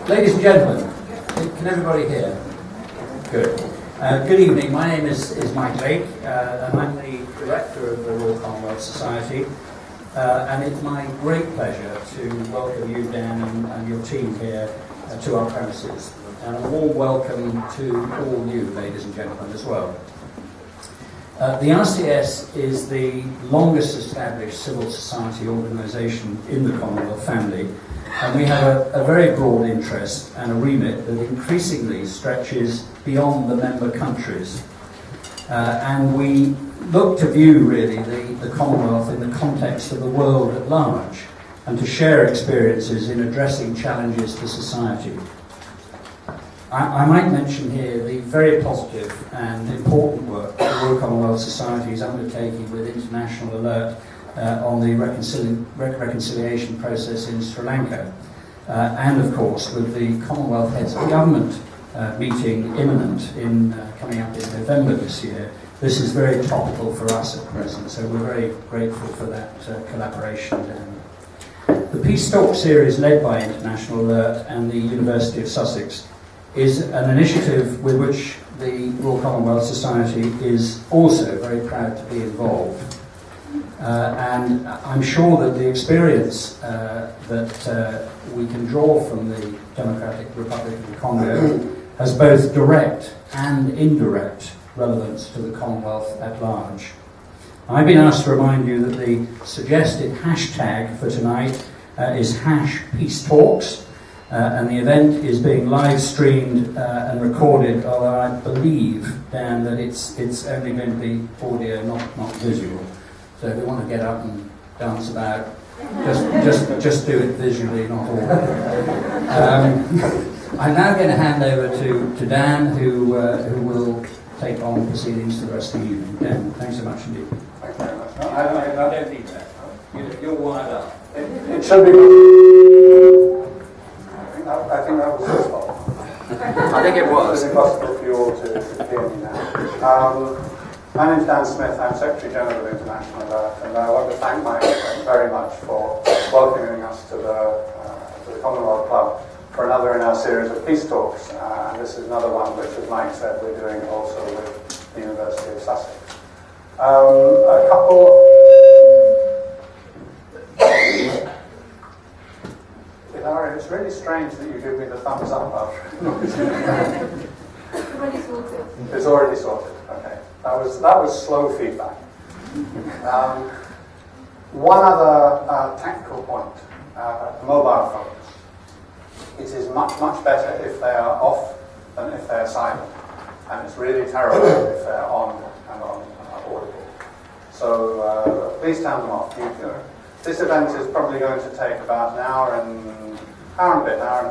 Ladies and gentlemen, can everybody hear? Good. Good evening. My name is Mike Lake, and I'm the director of the Royal Commonwealth Society. And it's my great pleasure to welcome you, Dan, and your team here to our premises. And a warm welcome to all you, ladies and gentlemen, as well. The RCS is the longest established civil society organisation in the Commonwealth family, and we have a very broad interest and a remit that increasingly stretches beyond the member countries. And we look to view, really, the Commonwealth in the context of the world at large, and to share experiences in addressing challenges to society. I might mention here the very positive and important work the Royal Commonwealth Society is undertaking with International Alert on the reconciliation process in Sri Lanka, and of course with the Commonwealth Heads of Government meeting imminent coming up in November this year. This is very topical for us at present, so we're very grateful for that collaboration. The Peace Talk series led by International Alert and the University of Sussex is an initiative with which the Royal Commonwealth Society is also very proud to be involved. And I'm sure that the experience that we can draw from the Democratic Republic of Congo has both direct and indirect relevance to the Commonwealth at large. I've been asked to remind you that the suggested hashtag for tonight is #PeaceTalks. And the event is being live streamed and recorded, although I believe, Dan, that it's only going to be audio, not visual. So if you want to get up and dance about, just do it visually, not audio. I'm now going to hand over to Dan, who will take on proceedings for the rest of the evening. Dan, thanks so much indeed. Thanks very much. I don't need that. You're wired up. It should be. I think that was his fault. I think it was. It's impossible for you all to hear me now. My name's Dan Smith. I'm Secretary General of International Alert, and I want to thank Mike very much for welcoming us to the Commonwealth Club for another in our series of Peace Talks. And this is another one which, as Mike said, we're doing also with the University of Sussex. A couple. It's really strange that you give me the thumbs up after. It's already sorted. It's already sorted. Okay, that was slow feedback. One other technical point: mobile phones. It is much better if they are off than if they are silent, and it's really terrible if they're on and audible. So please turn them off. This event is probably going to take about an hour and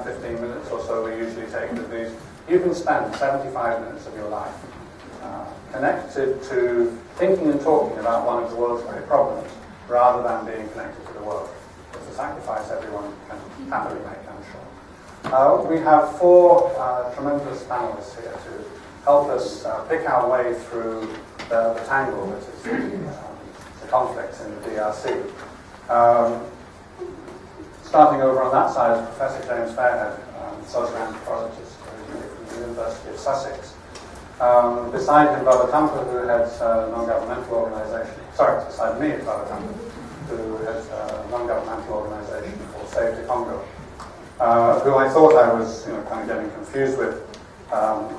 15 minutes or so we usually take with these. You can spend 75 minutes of your life connected to thinking and talking about one of the world's great problems rather than being connected to the world. It's a sacrifice everyone can happily make, I'm sure. We have four tremendous panelists here to help us pick our way through the tangle that is the conflicts in the DRC. Starting over on that side is Professor James Fairhead, social anthropologist from the University of Sussex. Beside him, Brother Tampa, who heads a non-governmental organisation. Sorry, beside me is Brother Tampa, who heads a non-governmental organisation called Save the Congo, who I thought I was kind of getting confused with.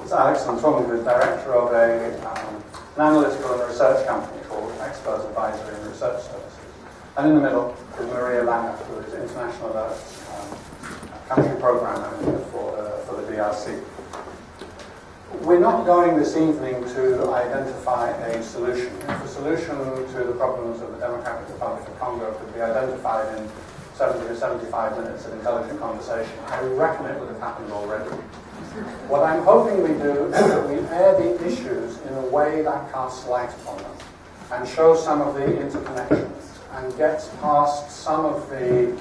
It's Alex Antung, who is director of an analytical and research company called Experts Advisory and Research Services. And in the middle is Maria Langer, who is International Alert's country program manager for the DRC. We're not going this evening to identify a solution. If a solution to the problems of the Democratic Republic of Congo could be identified in 70 to 75 minutes of intelligent conversation, I reckon it would have happened already. What I'm hoping we do is that we air the issues in a way that casts light upon them and show some of the interconnections and gets past some of the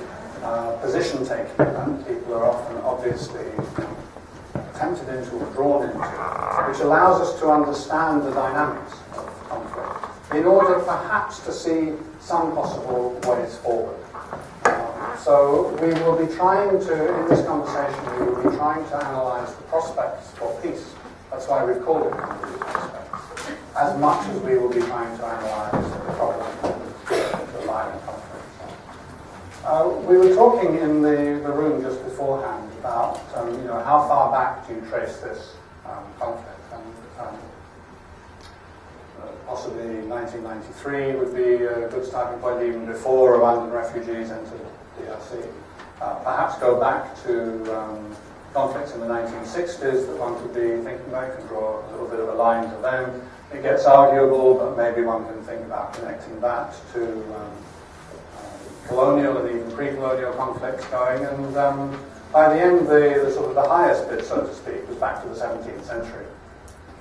position taking that people are often obviously tempted into or drawn into, which allows us to understand the dynamics of conflict in order perhaps to see some possible ways forward. So we will be trying to, in this conversation, we will be trying to analyse the prospects for peace. That's why we've called it Congolese prospects, as much as we will be trying to analyse the problem of the violent conflict. We were talking in the room just beforehand about, how far back do you trace this conflict? And possibly 1993 would be a good starting point, even before Rwandan refugees entered DRC. Perhaps go back to conflicts in the 1960s that one could be thinking about. You can draw a little bit of a line to them. It gets arguable, but maybe one can think about connecting that to colonial and even pre-colonial conflicts going. And by the end, the sort of the highest bit, so to speak, was back to the 17th century.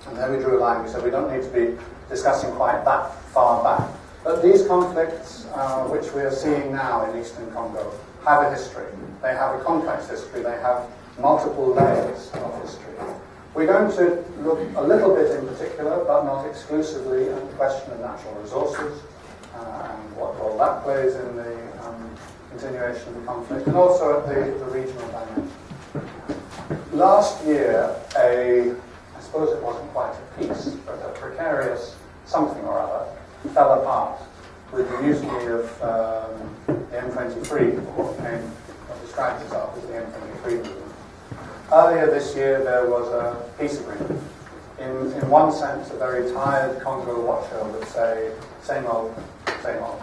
And there we drew a line. We said we don't need to be discussing quite that far back. But these conflicts, which we are seeing now in eastern Congo, have a history. They have a complex history. They have multiple layers of history. We're going to look a little bit in particular, but not exclusively, at the question of natural resources and what role that plays in the continuation of the conflict, and also at the regional dimension. Last year, I suppose it wasn't quite a peace, but a precarious something or other fell apart with the mutiny of the M23, what describes itself as the M23 movement. Earlier this year, there was a peace agreement. In one sense, a very tired Congo watcher would say, same old, same old.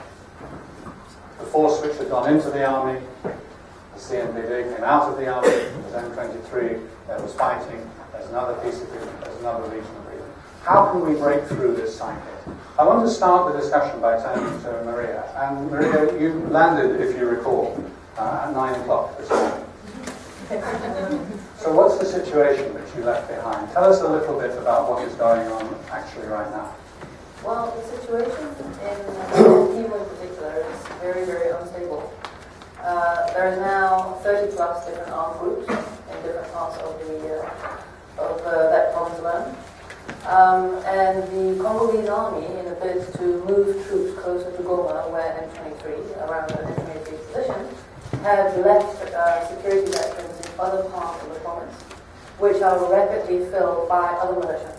The force which had gone into the army, the CNPD, came out of the army, it was M23, there was fighting, there's another peace agreement, there's another regional agreement. How can we break through this cycle? I want to start the discussion by turning to Maria. And Maria, you landed, if you recall, at 9 o'clock this morning. So what's the situation that you left behind? Tell us a little bit about what is going on actually right now. Well, the situation in Kivu in particular is very, very unstable. There is now 30 plus different armed groups in different parts of that province alone. And the Congolese army, in a bid to move troops closer to Goma, where M23, around the M23 position, have left security veterans in other parts of the province, which are rapidly filled by other militia.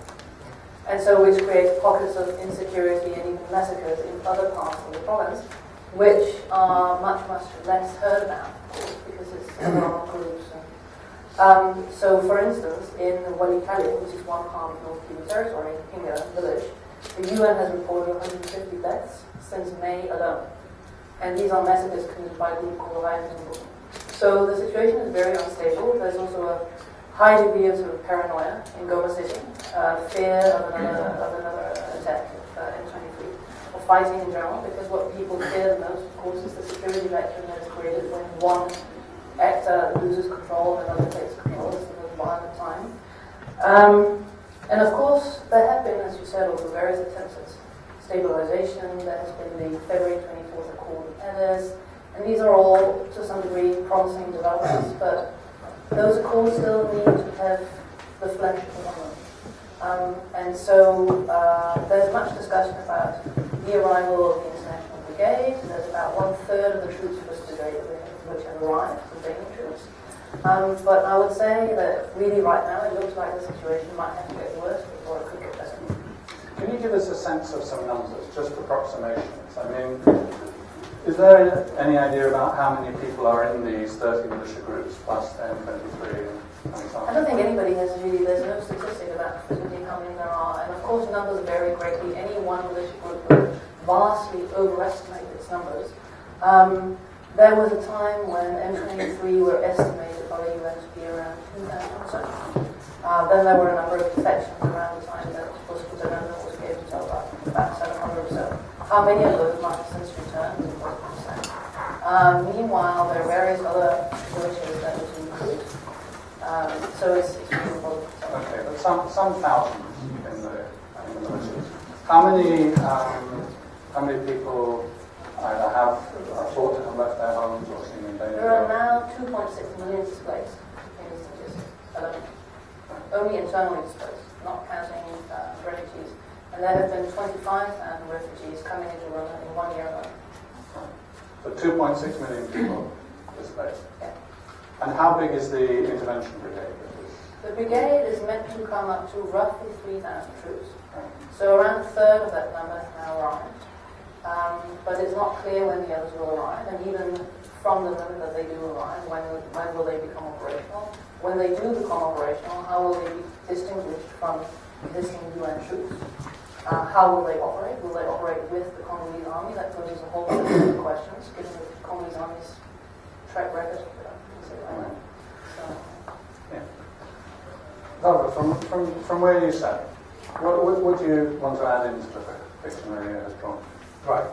And so which creates pockets of insecurity and even massacres in other parts of the province, which are much, much less heard about, of course, because it's armed groups. So, for instance, in Walikale, which is one part of North Kivu territory, Kinga village, the UN has reported 150 deaths since May alone. And these are massacres committed by a group called Tainting. So the situation is very unstable. There's also a high degree of sort of paranoia in Goma City, fear of another attack in 23, or fighting in general, because what people fear the most, of course, is the security vacuum that is created when one actor loses control and another takes control. It's the most violent time. And of course, there have been, as you said, also various attempts at stabilization. There has been the February 24th Accord of Elders, and these are all, to some degree, promising developments, but those accords still need to have the flesh on them. And so there's much discussion about the arrival of the International Brigade. There's about 1/3 of the troops for this brigade which have arrived, the Danish troops. But I would say that really right now it looks like the situation might have to get worse before it could get better. Can you give us a sense of some numbers, just approximations? I mean, is there any idea about how many people are in these 30 militia groups plus M23 and so on? I don't think anybody has really, there's no statistic about physically how many there are, and of course numbers vary greatly. Any one militia group would vastly overestimate its numbers. There was a time when M23 were estimated by the UN to be around 2,000 or so. Then there were a number of defections around the time that was able to tell about 700 or so. How many of those might have since returned? Meanwhile, there are various other militias that were to recruit. So it's really important. Okay, but some thousands in the militias. How many people either have thought to have left their homes or seen in danger? There are now 2.6 million displaced in these statistics alone. Only internally displaced, not counting refugees. And there have been 25,000 refugees coming into Rwanda in 1 year alone. So 2.6 million people displaced. Yeah. And how big is the intervention brigade? The brigade is meant to come up to roughly 3,000 troops. So around a third of that number has now arrived. But it's not clear when the others will arrive, and even from the moment that they do arrive, when will they become operational? When they do become operational, how will they be distinguished from existing UN troops? How will they operate? Will they operate with the Congolese army? That poses a whole set of questions, given the Congolese army's track record. Barbara, from where you sat, what do you want to add into the picture Maria has drawn? Right,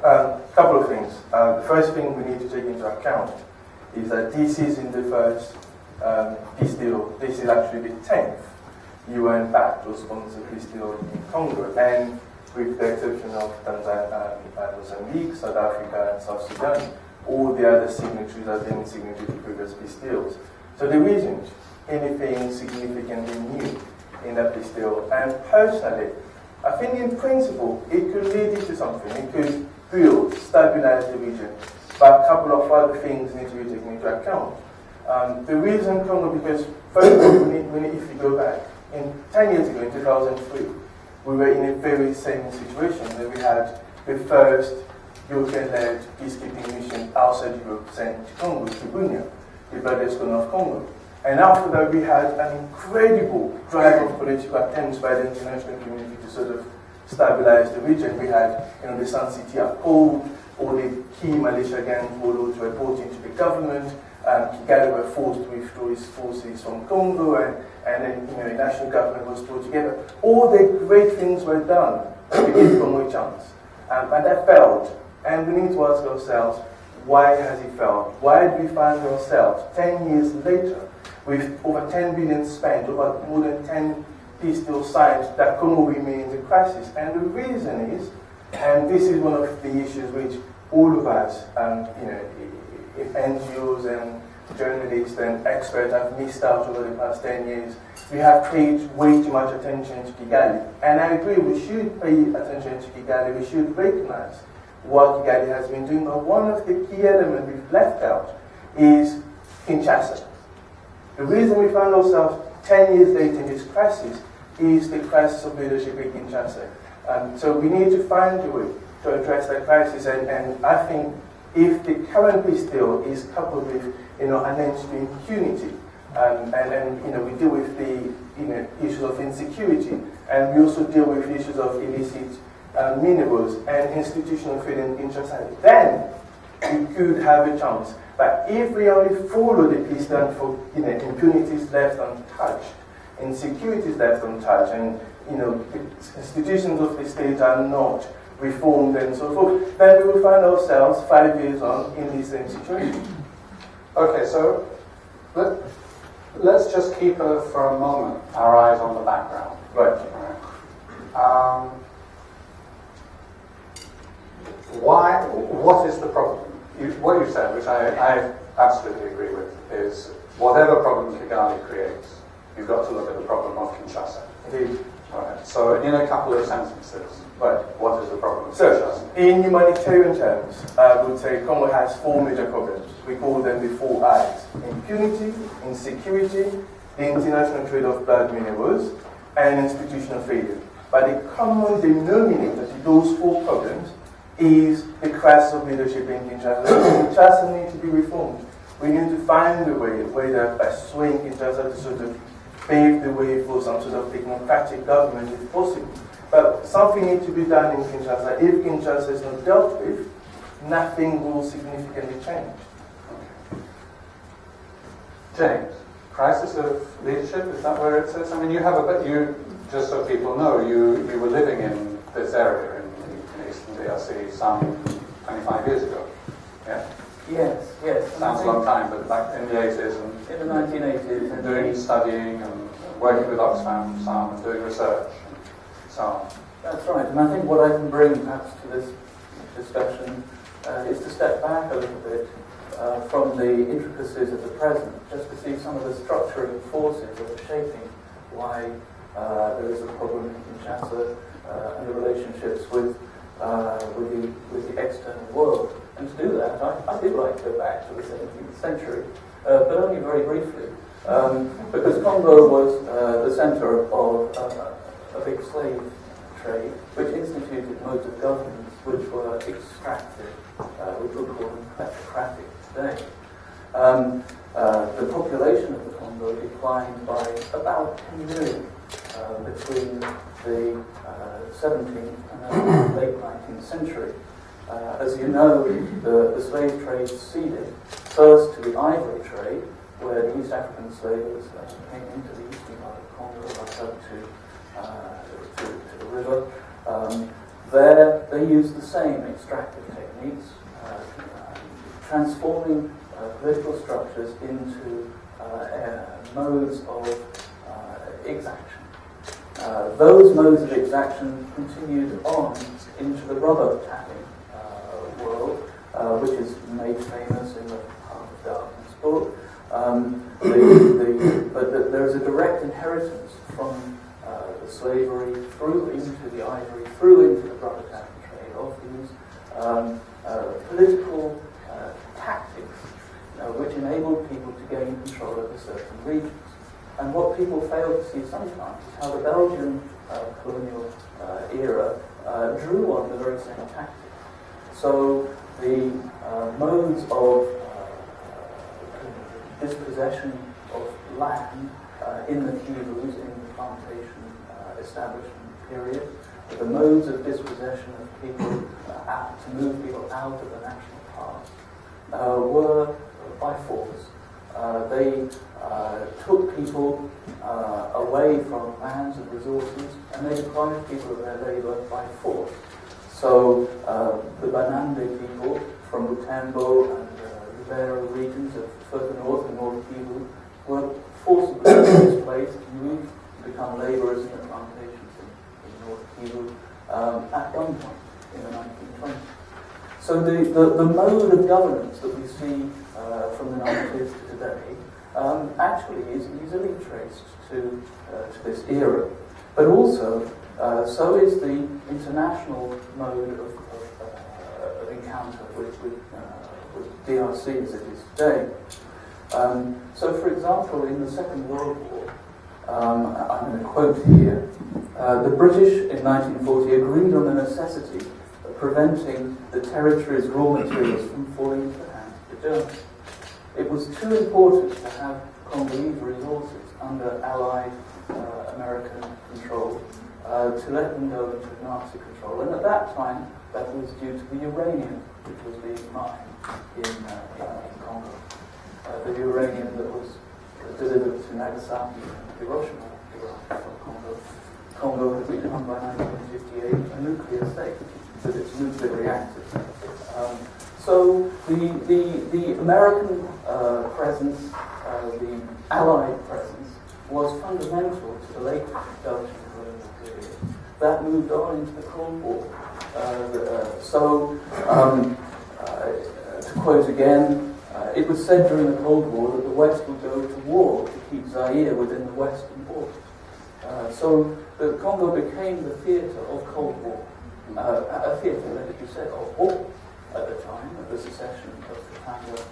couple of things. The first thing we need to take into account is that this is in the first peace deal. This is actually the 10th UN-backed or sponsored peace deal in Congo, and with the exception of Tanzania, Mozambique, South Africa, and South Sudan, all the other signatories have been signatories to previous peace deals. So there isn't anything significantly new in that peace deal. And personally, I think in principle, it could lead into something. It could build, stabilize the region. But a couple of other things need to be taken into account. The reason Congo, because first of all, if you go back, 10 years ago, in 2003, we were in a very same situation where we had the first European-led peacekeeping mission outside Europe sent to Congo, to Bunia, the bloodiest corner of Congo. And after that, we had an incredible drive of political attempts by the international community to sort of stabilize the region. We had, the Sun City Accord, all the key militia gangs followed to report into the government. Kigali were forced to withdraw its forces from Congo, and then, the national government was brought together. All the great things were done to give Congo a chance. And that failed. And we need to ask ourselves, why has it failed? Why do we find ourselves 10 years later with over 10 billion spent, over more than 10 peace deals signed, that Congo remains a crisis? And the reason is, and this is one of the issues which all of us, NGOs and journalists and experts have missed out over the past 10 years, we have paid way too much attention to Kigali. And I agree, we should pay attention to Kigali, we should recognize what Kigali has been doing, but one of the key elements we've left out is Kinshasa. The reason we find ourselves 10 years later in this crisis is the crisis of leadership in Kinshasa. So we need to find a way to address that crisis, and I think if the current peace deal is coupled with an end to impunity, and we deal with the issues of insecurity, and we also deal with issues of illicit minerals and institutional failure in Kinshasa, then we could have a chance. But if we only follow the peace deal for impunity is left untouched, insecurity is left untouched, and the institutions of the state are not reformed and so forth, then we will find ourselves 5 years on in the same situation. Okay, so let's just keep for a moment our eyes on the background. Right. What is the problem? What you said, which I absolutely agree with, is whatever problem Kigali creates, you've got to look at the problem of Kinshasa. Indeed. Right. So in a couple of sentences, what is the problem of So, Kinshasa? in humanitarian terms, I would say Congo has 4 major problems. We call them the 4 I's: impunity, insecurity, the international trade of blood minerals, and institutional failure. But the common denominator to those 4 problems is the crisis of leadership in Kinshasa. Kinshasa needs to be reformed. We need to find a way, whether by swaying Kinshasa to sort of pave the way for some sort of technocratic government if possible. But something needs to be done in Kinshasa. If Kinshasa is not dealt with, nothing will significantly change. James, crisis of leadership, is that where it says? I mean, you just so people know, you were living in this area in Eastern DRC some 25 years ago. Yeah? Yes. Sounds a long time, but back in the 80s and in the 1980s, and doing studying and working with Oxfam and doing research and so on. That's right, and I think what I can bring perhaps to this discussion is to step back a little bit from the intricacies of the present, just to see some of the structural forces that are shaping why there is a problem in Kinshasa and the relationships with the external world. And to do that, I did like to go back to the 17th century, but only very briefly, because Congo was the centre of a big slave trade, which instituted modes of governance which were extractive, which we call them kleptocratic today. The population of the Congo declined by about 10 million between the 17th and the late 19th century. As you know, the slave trade ceded first to the ivory trade, where the East African slavers came into the eastern part of Congo, right up to the river. There, they used the same extractive techniques, transforming political structures into modes of exaction. Those modes of exaction continued on into the rubber tapping world, which is made famous in the Heart of Darkness book. But there is a direct inheritance from the slavery through into the ivory, through into the rubber tapping trade of these political tactics which enabled people to gain control over certain regions. And what people fail to see sometimes is how the Belgian colonial era drew on the very same tactics. So the modes of dispossession of land in the Kivus, in the plantation establishment period, the modes of dispossession of people to move people out of the national parks were by force. They took people away from lands and resources, and they deprived people of their labour by force. So the Banande people from Butembo and Rivera regions of further north and North Kivu were forcibly displaced, moved to become labourers in the plantations in North Kivu at one point in the 1920s. So the mode of governance that we see from the 90s to today actually is easily traced to this era. But also, so is the international mode of encounter with DRC as it is today. So, for example, in the Second World War, I'm going to quote here, the British in 1940 agreed on the necessity of preventing the territory's raw materials from falling into the hands of the Germans. It was too important to have Congolese resources under Allied American control to let them go into Nazi control. And at that time, that was due to the uranium which was being mined in Congo. The uranium that was delivered to Nagasaki and Hiroshima from Congo. Congo had become by 1958 a nuclear state with its nuclear reactors. So the American presence, the Allied presence, was fundamental to the late Belgian colonial period. That moved on into the Cold War. To quote again, it was said during the Cold War that the West would go to war to keep Zaire within the Western borders. So the Congo became the theatre of Cold War, a theatre, let you say, of war at the time. The secession of Katanga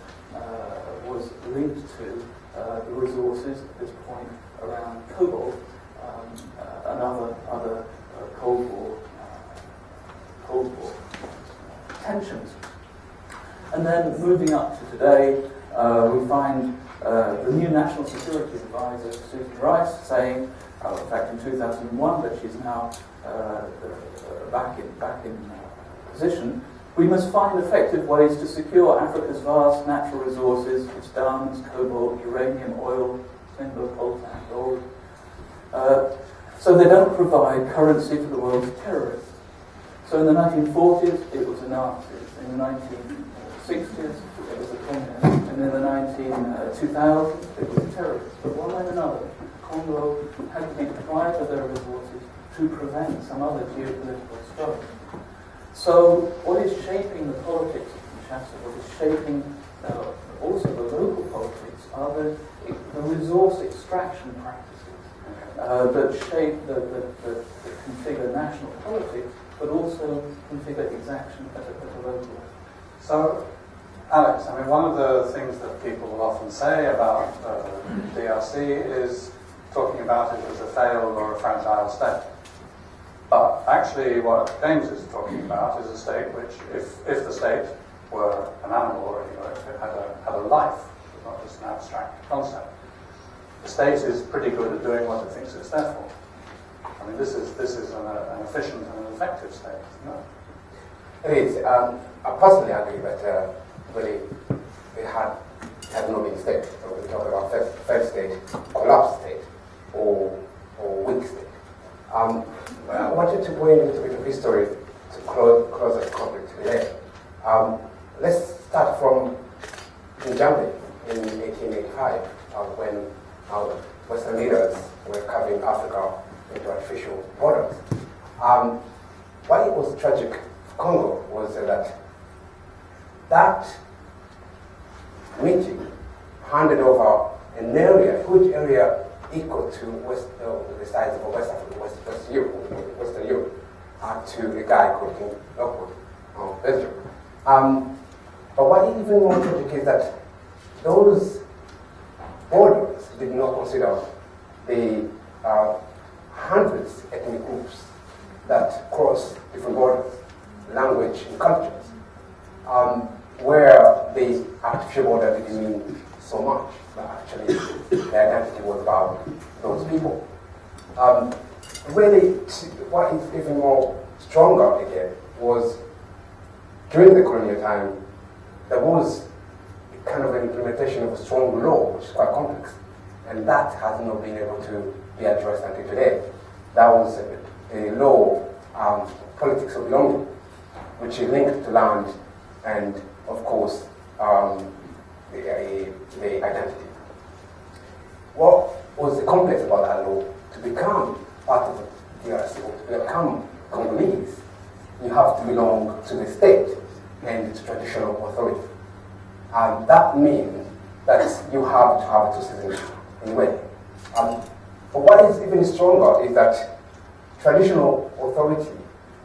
was linked to the resources at this point around cobalt and other Cold War tensions. And then moving up to today, we find the new National Security Advisor, Susan Rice, saying, in fact in 2001, but she's now back in position, we must find effective ways to secure Africa's vast natural resources, its diamonds, cobalt, uranium, oil, timber, coltan, gold, so they don't provide currency for the world's terrorists. So in the 1940s, it was the Nazis. In the 1960s, it was the communists. And in the 2000s, it was the terrorists. But one way or another, Congo had to be deprived of their resources to prevent some other geopolitical struggle. So what is shaping the politics of Kinshasa, what is shaping also the local politics, are the resource extraction practices that shape, that configure national politics, but also configure exaction at a local level. So, Alex, I mean, one of the things that people will often say about DRC is talking about it as a failed or a fragile state. But actually what James is talking about is a state which, if the state were an animal already, or if it had a life, not just an abstract concept, the state is pretty good at doing what it thinks it's there for. I mean, this is an efficient and an effective state, isn't it? It is. I personally agree that really it had no been state. So we talk about failed state, collapsed state, or weak state. I wanted to go in a little bit of history to close the conflict today. Let's start from Njambe in 1885, when Western leaders were carving Africa into artificial borders. Why it was tragic for Congo was that meeting handed over an area, a huge area equal to the size of West Africa, Western Europe, to a guy called King Leopold of Belgium. But what is even more tragic is that those borders did not consider the hundreds of ethnic groups that cross different borders, language and cultures, where the artificial border didn't mean so much, but actually the identity was about those people. Really, what is even more stronger again was during the colonial time, there was a kind of an implementation of a strong law, which is quite complex, and that has not been able to be addressed until today. That was a law, politics of belonging, which is linked to land and, of course, the identity. What was the complex about that law? To become part of the DRC, to become Congolese, you have to belong to the state and to traditional authority. And that means that you have to have two citizenship in a way. But what is even stronger is that traditional authority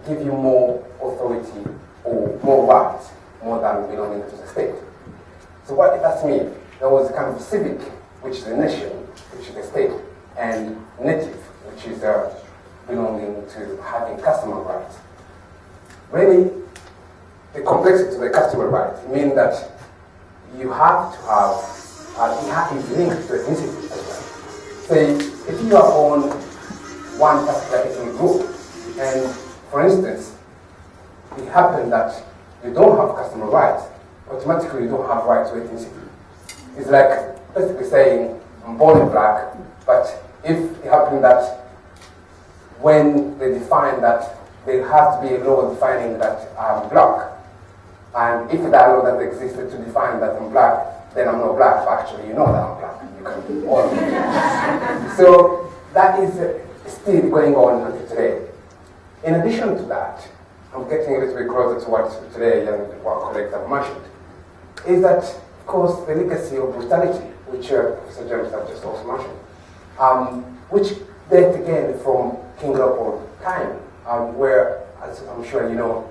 give you more authority or more rights, more than belonging to the state. So what does that mean? There was a kind of civic, which is a nation, which is a state, and native, which is belonging to having customer rights. Really, the complexity of the customer rights means that you have to have, it is linked to ethnicity as well. Say, if you are on one particular ethnic group, and for instance, it happens that you don't have customer rights, automatically you don't have rights to ethnicity. It's like basically saying, I'm born black, but if it happens that when they define that, there has to be a law defining that I'm black, and if that law that existed to define that I'm black, then I'm not black, but actually you know that I'm black. You can all So that is still going on until today. In addition to that, I'm getting a little bit closer to what today and what colleagues have mentioned, is that, of course, the legacy of brutality, which Professor James has just also mentioned, which dates again from King Leopold time, where, as I'm sure you know,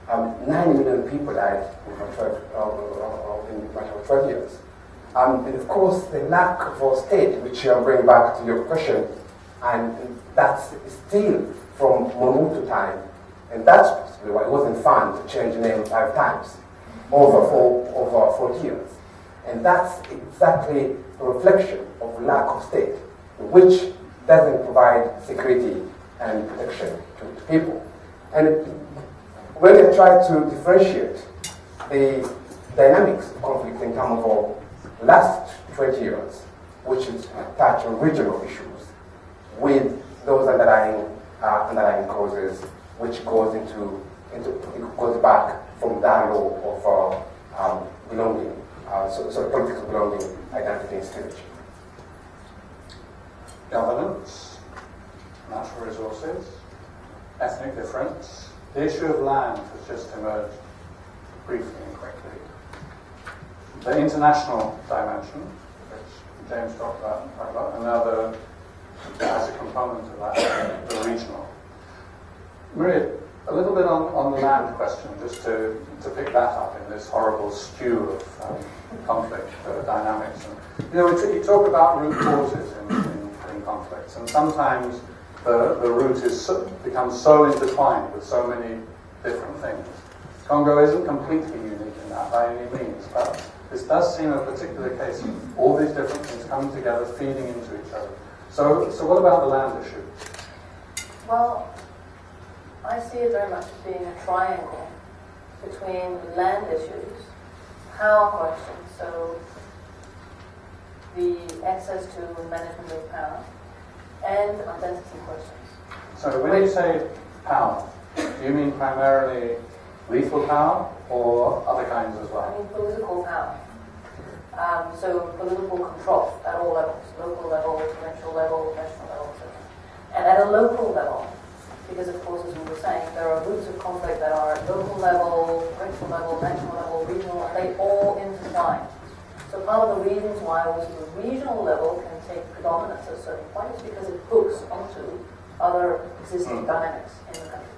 9 million people died in a matter of 12 years. And of course, the lack of a state, which I'll bring back to your question, and that's still from Mobutu time, and that's possibly why it wasn't fun to change the name 5 times over 40 years. And that's exactly a reflection of lack of state, which doesn't provide security and protection to people. And when I try to differentiate the dynamics of conflict in terms of last 20 years, which is touch on regional issues, with those underlying causes, which goes it goes back from that law of belonging, so politics of belonging, identity, and stewardship. Governance, natural resources, ethnic difference. The issue of land has just emerged briefly and quickly. The international dimension, which James talked about quite a lot, and now as a component of that, the regional. Maria, A little bit on the land question, just to pick that up in this horrible stew of conflict dynamics. And, you know, we talk about root causes in conflicts, and sometimes the root becomes so intertwined with so many different things. Congo isn't completely unique in that by any means, but this does seem a particular case of all these different things coming together, feeding into each other. So what about the land issue? Well, I see it very much as being a triangle between land issues, power questions, so the access to management of power, and identity questions. So when you say power, do you mean primarily lethal power or other kinds as I well? mean political power. So political control at all levels, local level, provincial level, national level, etc. And at a local level, because of course, as we were saying, there are roots of conflict that are at local level, provincial level, national level, regional, and they all intertwine. So part of the reasons why also the regional level can take predominance at certain points is because it hooks onto other existing dynamics in the country.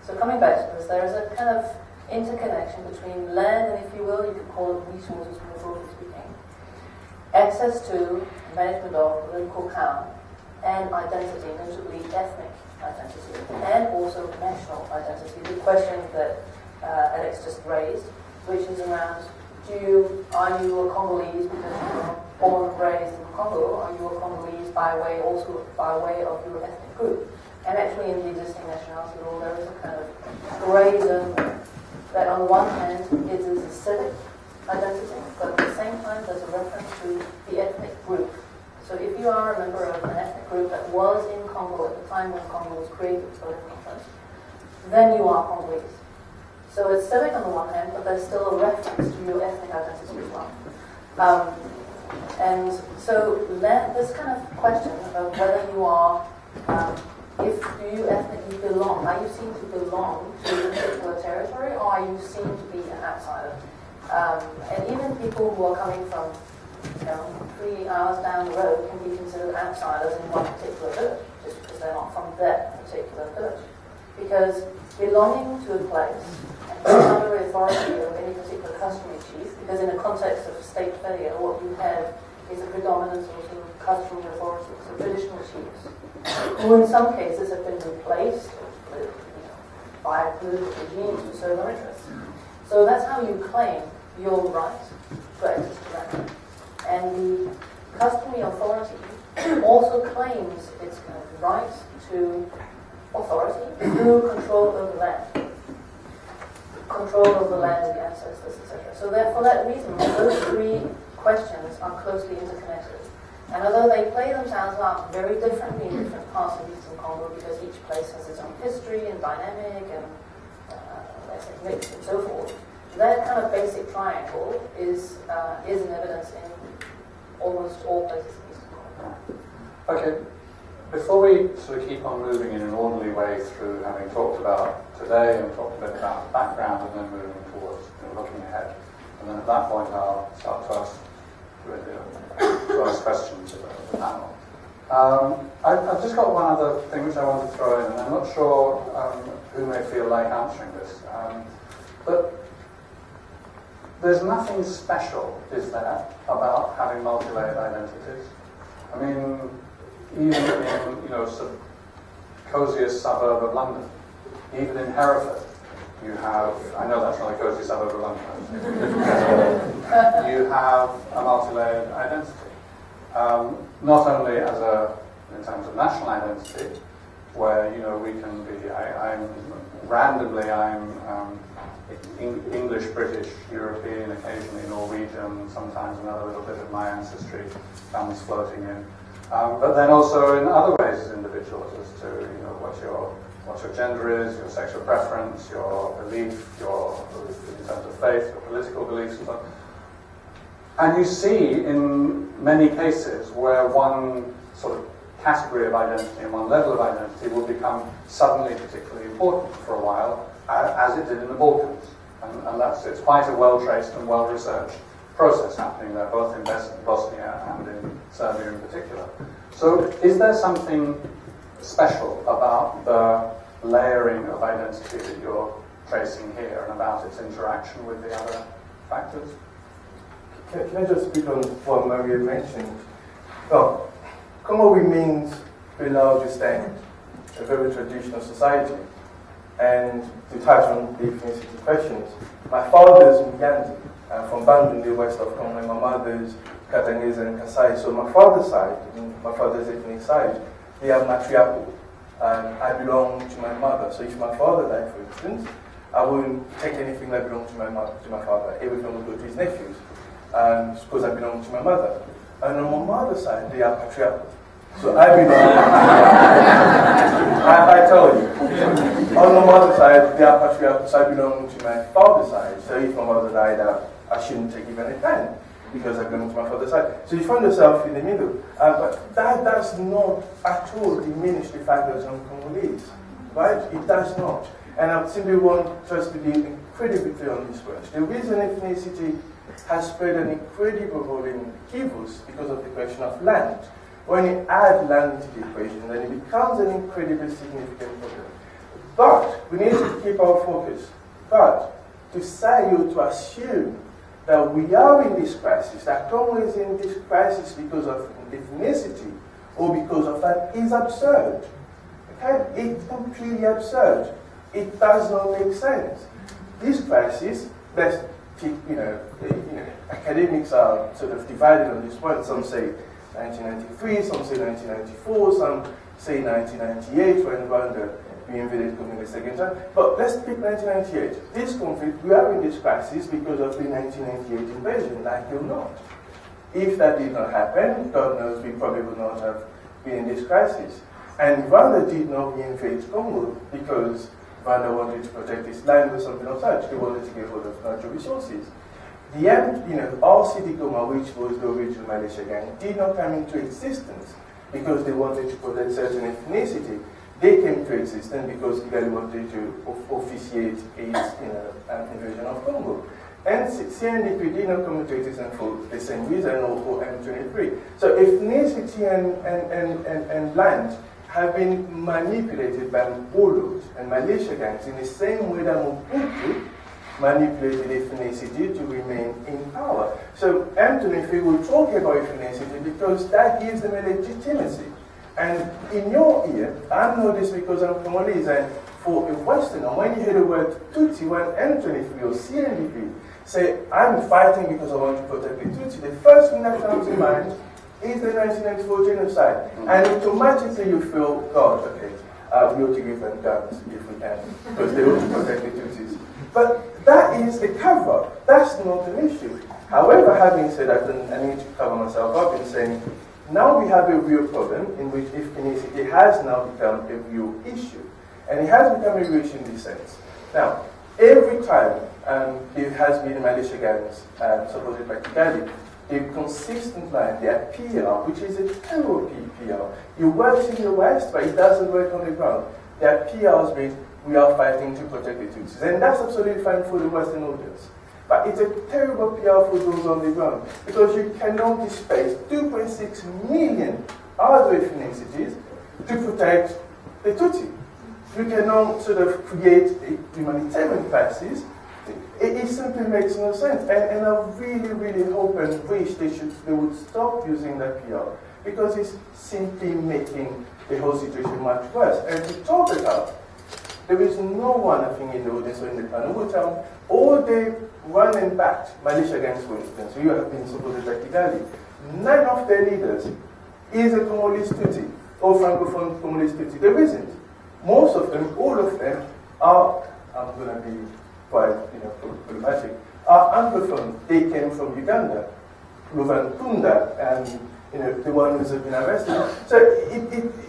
So coming back to this, there is a kind of interconnection between land and, if you will, you could call it resources more broadly speaking, access to management of political power, and identity, notably ethnic identity, and also national identity. The question that Alex just raised, which is around, are you a Congolese because you were born and raised in Congo, or are you a Congolese by way of your ethnic group? And actually in the existing nationality law there is a kind of grey zone that on the one hand it is a civic identity, but at the same time there's a reference to the ethnic group. So if you are a member of an ethnic group that was in Congo at the time when Congo was created for the conference, then you are Congolese. So it's civic on the one hand, but there's still a reference to your ethnic identity as well. And so this kind of question of whether you are, do you ethnically belong, are you seen to belong to a particular territory, or are you seen to be an outsider? And even people who are coming from 3 hours down the road can be considered outsiders in one particular village, just because they're not from that particular village. Because belonging to a place and being under the authority of any particular customary chief, because in a context of state failure, what you have is a predominance of sort of customary authority, so traditional chiefs, who in some cases have been replaced by political regimes to serve their interests. So that's how you claim your right to access to land. And the customary authority also claims its kind of right to authority through control over land. Control over land and the ancestors, etc. So for that reason, those three questions are closely interconnected. And although they play themselves out very differently in different parts of Eastern Congo, because each place has its own history and dynamic and ethnic mix and so forth, that kind of basic triangle is in evidence in almost all places in Eastern Congo. Okay, before we sort of keep on moving in an orderly way through having talked about today and talked a bit about the background and then moving towards looking ahead, and then at that point I'll start to ask questions of the panel. I've just got one other thing which I want to throw in, and I'm not sure who may feel like answering this, but there's nothing special, is there, about having multi-layered identities? I mean, even in, sort of coziest suburb of London, even in Hereford, you have, I know that's not a cozy suburb of London, you have a multi-layered identity. Not only in terms of national identity, where, we can be, I'm English, British, European, occasionally Norwegian, sometimes another little bit of my ancestry comes floating in. But then also in other ways as individuals, as to what your gender is, your sexual preference, your belief, in terms of faith, your political beliefs, and so on. And you see in many cases where one sort of category of identity and one level of identity will become suddenly particularly important for a while, as it did in the Balkans. And it's quite a well-traced and well-researched process happening there, both in Bosnia and in Serbia in particular. So is there something special about the layering of identity that you're tracing here and about its interaction with the other factors? Can I just speak on what Maria mentioned? Well, Congo remains, to a large extent, a very traditional society. And to touch on the ethnicity questions, my father's Mugandi, from Bandunde, west of Congo, and my mother's Katangese and Kasai. So my father's side, my father's ethnic side, they are matriarchal. I belong to my mother. So if my father died, for instance, I wouldn't take anything that belonged to my mother, to my father. Everything would go to his nephews, because I belong to my mother. And on my mother's side, they are patriarchal. So I belong. I tell you, on my mother's side, they are patriarchal. So I belong to my father's side. So if my mother died, I shouldn't take even a pen, because I belong to my father's side. So you find yourself in the middle. But that does not at all diminish the fact that I'm Congolese, right? It does not. And I simply want us to be incredibly clear on this point. The reason ethnicity has played an incredible role in Kivus because of the question of land. When you add land into the equation, then it becomes an incredibly significant problem. But we need to keep our focus. But to say or to assume that we are in this crisis, that Congo is in this crisis because of ethnicity or because of that is absurd. Okay? It's completely absurd. It does not make sense. This crisis, let's keep, academics are sort of divided on this point. Some say 1993, some say 1994, some say 1998 when Rwanda invaded Congo the second time. But let's pick 1998. This conflict, we are in this crisis because of the 1998 invasion, like it or not. If that did not happen, God knows we probably would not have been in this crisis. And Rwanda did not invade Congo because Rwanda wanted to protect its land or something of such. They wanted to get hold of natural resources. The RCD Goma, which was the original Malaysia gang, did not come into existence because they wanted to protect certain ethnicity. They came into existence because Kigali wanted to officiate its invasion of Congo. And CNDP did not come into existence for the same reason, or for M23. So ethnicity and land have been manipulated by Mbolos and Malaysia gangs in the same way that Mobutu manipulated ethnicity to remain in power. So M23 will talk about ethnicity because that gives them a legitimacy. And in your ear, I know this because I'm Congolese, and for a Westerner, when you hear the word Tutsi, when M23 or CNDP say, I'm fighting because I want to protect the Tutsi, the first thing that comes to mind is the 1994 genocide. And automatically you feel, God, okay, we ought to give them guns if we can, because they ought to protect the Tutsis. But that is the cover. That's not an issue. However, having said that, and I need to cover myself up in saying, now we have a real problem in which ethnicity has now become a real issue. And it has become a real issue in this sense. Now, every time there has been militia gangs supported by Kigali, the consistent line, their PR, which is a terrible PR, it works in the West, but it doesn't work on the ground. Their PR has been, we are fighting to protect the Tutsis. And that's absolutely fine for the Western audience. But it's a terrible PR for those on the ground, because you cannot displace 2.6 million other ethnicities to protect the Tutsi. You cannot sort of create a humanitarian crisis. It simply makes no sense. And I really, really hope and wish they would stop using that PR, because it's simply making the whole situation much worse. And to talk about, there is no one, I think, in the audience or in the panel who tell all they run and back militia gangs, for instance, who have been supported by Kigali. None of their leaders is a Congolese Tutsi or Francophone Congolese Tutsi. There isn't. Most of them, all of them, are, I'm going to be quite problematic, are Anglophone. They came from Uganda. Ruvan Kunda, and the one who's been arrested. So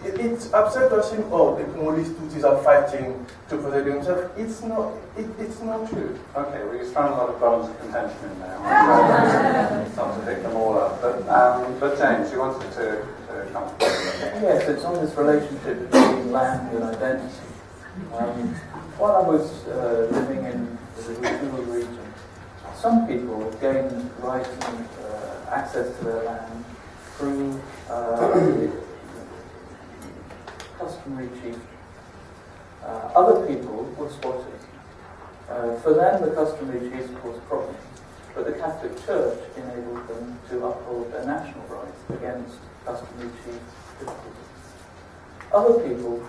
it's absurd to assume, oh, the Congolese Tutsis are fighting to protect themselves. It's not true. Okay, well, you've thrown a lot of bones of contention in there. Not to pick them all up. But James, you wanted to come to Yes, it's on this relationship between land and identity. While I was living in the Rural region, some people gained rights and access to their land through customary chief. Other people were squatters. For them, the customary chiefs caused problems, but the Catholic Church enabled them to uphold their national rights against customary chief difficulties. Other people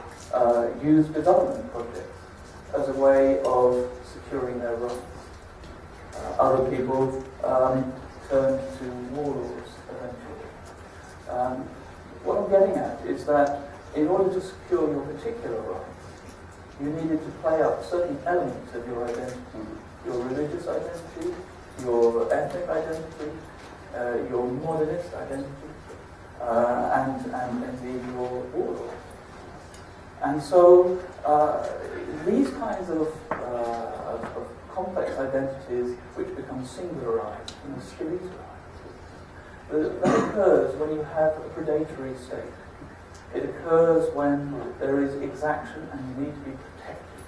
used development projects as a way of securing their rights. Other people turned to warlords eventually. What I'm getting at is that in order to secure your particular rights, you needed to play up certain elements of your identity. Your religious identity, your ethnic identity, your modernist identity, and indeed your warlord. And so these kinds of complex identities which become singularized and skeletonized, that occurs when you have a predatory state. It occurs when there is exaction and you need to be protected.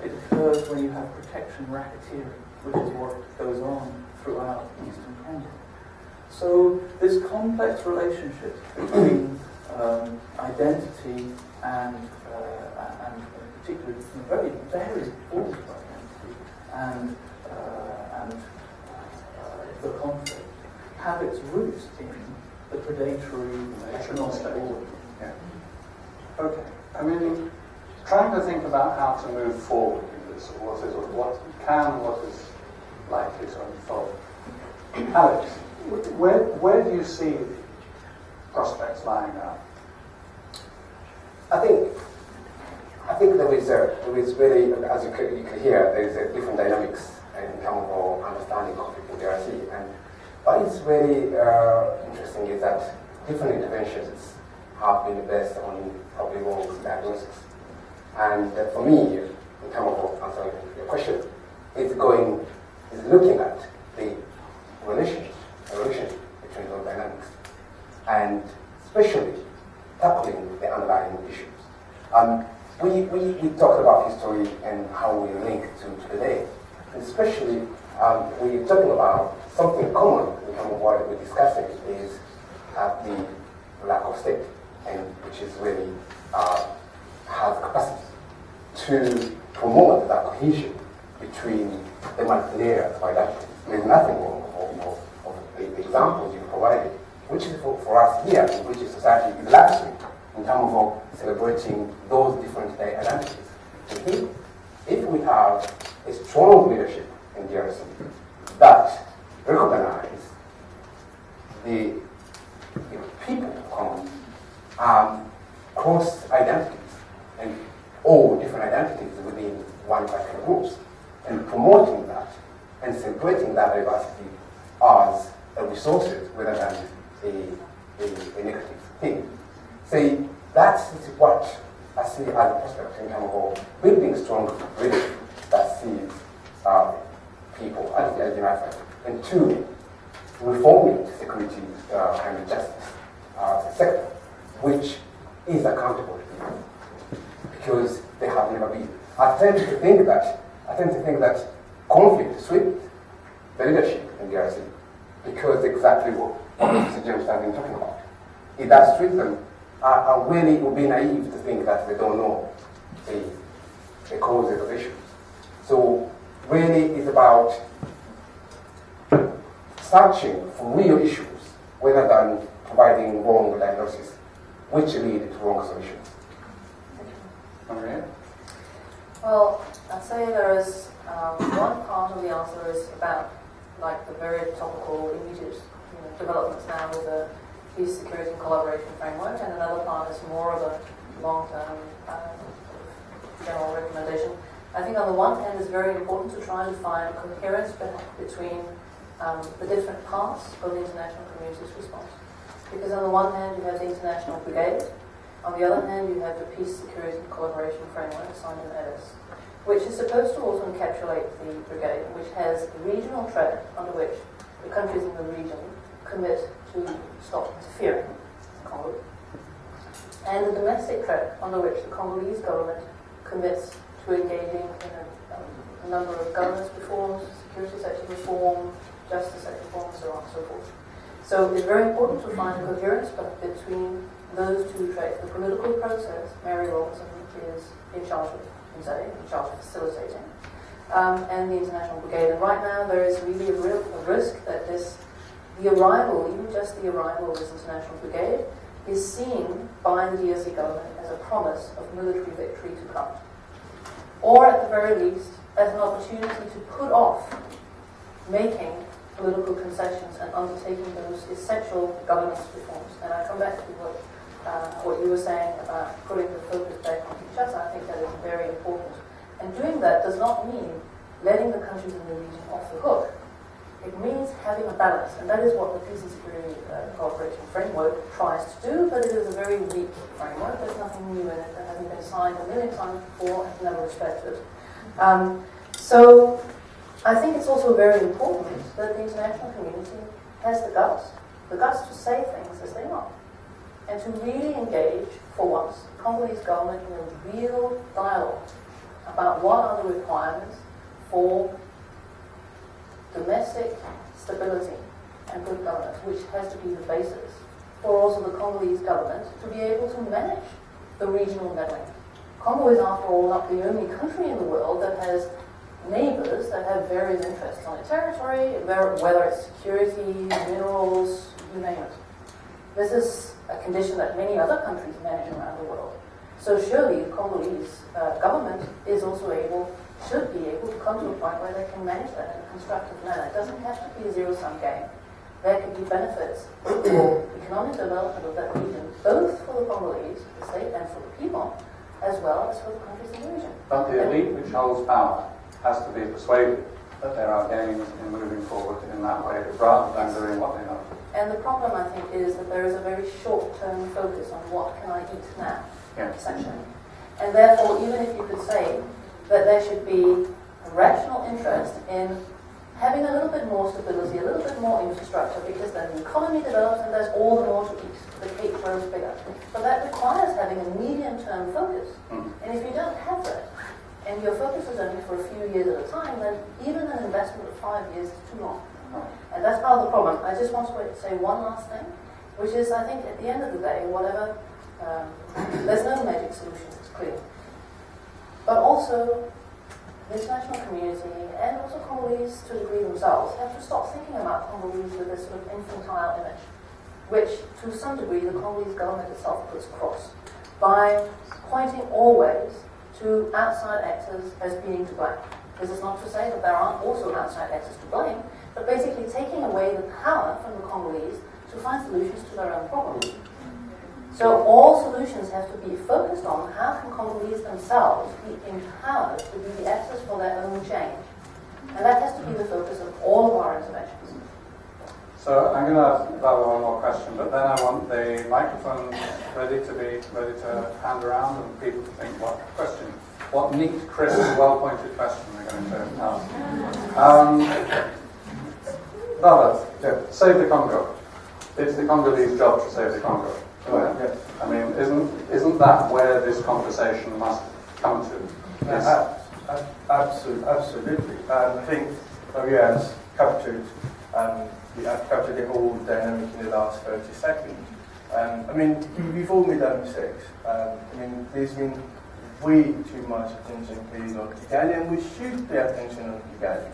It occurs when you have protection racketeering, which is what goes on throughout Eastern Congo. So this complex relationship between identity and particularly very various forms of identity and the conflict have its roots in the predatory economic order. Yeah. Okay. I mean, trying to think about how to move forward in this, what is likely to unfold. Alex, where do you see prospects lying now? I think there is really, as you could hear, there is a different dynamics in terms of understanding conflict in DRC. And what is really interesting is that different interventions have been based on probably wrong diagnosis. And for me, in terms of answering your question, is looking at the relationship between those dynamics, and especially tackling the underlying issues. We talked about history and how we link to today, and especially we're talking about something common in terms of what we're discussing is the lack of state, and which is really has capacity to promote that cohesion between the multi-layers of identity. There's nothing wrong of the examples you provided, which is for us here in British society is luxury in terms of celebrating those different identities. And if we have a strong leadership in DRC that recognize the people come cross identities and all different identities within one particular groups, and promoting that and celebrating that diversity as a resources rather than a negative thing. See, that's what I see as a prospect in terms of building strong leadership that sees people as unified. And two, reforming security and justice sector, which is accountable to people, because they have never been. I tend to think that conflict sweeps the leadership in DRC, because exactly what Mr. James has been talking about. It does treat them. I really would be naive to think that they don't know the causes of issues. So really it's about searching for real issues rather than providing wrong diagnosis, which lead to wrong solutions. Thank you. Maria? Well, I'd say there is one part of the answer is about like the very topical, immediate developments now with the peace, security and collaboration framework, and another part is more of a long-term general recommendation. I think on the one hand it's very important to try and find coherence between the different parts of the international community's response. Because on the one hand you have the International Brigade, on the other hand you have the Peace, Security and Collaboration Framework signed in Addis, which is supposed to also encapsulate the brigade, which has a regional track under which the countries in the region commit to stop interfering in Congo, and the domestic track under which the Congolese government commits to engaging in a number of governance reforms, security sector reform, justice sector reform, and so on and so forth. So it's very important to find a coherence between those two traits. The political process, Mary Robinson is in charge of, in charge of facilitating, and the International Brigade. And right now there is really a risk that the arrival, even just the arrival of this International Brigade, is seen by the DRC government as a promise of military victory to come. Or at the very least, as an opportunity to put off making political concessions and undertaking those essential governance reforms. And I come back to what you were saying about putting the focus back on Kinshasa. I think that is very important. And doing that does not mean letting the countries in the region off the hook. It means having a balance, and that is what the Peace and Security Cooperation Framework tries to do, but it is a very weak framework. There's nothing new in it that hasn't been signed a million times before and never respected. So I think it's also very important that the international community has the guts to say things as they are, and to really engage, for once, the Congolese government in a real dialogue about what are the requirements for domestic stability and good governance, which has to be the basis for also the Congolese government to be able to manage the regional meddling. Congo is, after all, not the only country in the world that has neighbors that have various interests on its territory, whether it's security, minerals, you name it. This is a condition that many other countries manage around the world. So surely the Congolese government is also should be able to come to a point where they can manage that in a constructive manner. It doesn't have to be a zero-sum game. There could be benefits for economic development of that region, both for the Congolese, the state, and for the people, as well as for the countries in the region. But the elite which holds power has to be persuaded that there are gains in moving forward in that way, rather than doing what they know. And the problem, I think, is that there is a very short-term focus on what can I eat now, essentially. And therefore, even if you could say that there should be a rational interest in having a little bit more stability, a little bit more infrastructure, because then the economy develops and there's all the more to eat. The cake grows bigger. But that requires having a medium-term focus. And if you don't have that, and your focus is only for a few years at a time, then even an investment of 5 years is too long. And that's part of the problem. I just want to say one last thing, which is, I think, at the end of the day, whatever, there's no magic solution, it's clear. But also, the international community, and also Congolese to a degree themselves, have to stop thinking about Congolese with this sort of infantile image, which, to some degree, the Congolese government itself puts across, by pointing always to outside actors as being to blame. This is not to say that there aren't also outside actors to blame, but basically taking away the power from the Congolese to find solutions to their own problems. So all solutions have to be focused on how can Congolese themselves be empowered to be the actors for their own change. And that has to be the focus of all of our interventions. So I'm going to ask Baba one more question, but then I want the microphone ready to hand around and people to think what neat, crisp, well-pointed question they're going to ask. Baba, save the Congo. It's the Congolese job to save the Congo. Yes. I mean, isn't that where this conversation must come to? Yes. Absolutely. I think Maria has captured the whole dynamic in the last 30 seconds. I mean, we've all made our mistakes. I mean, there's been way too much attention paid on Kigali, and we should pay attention on Kigali.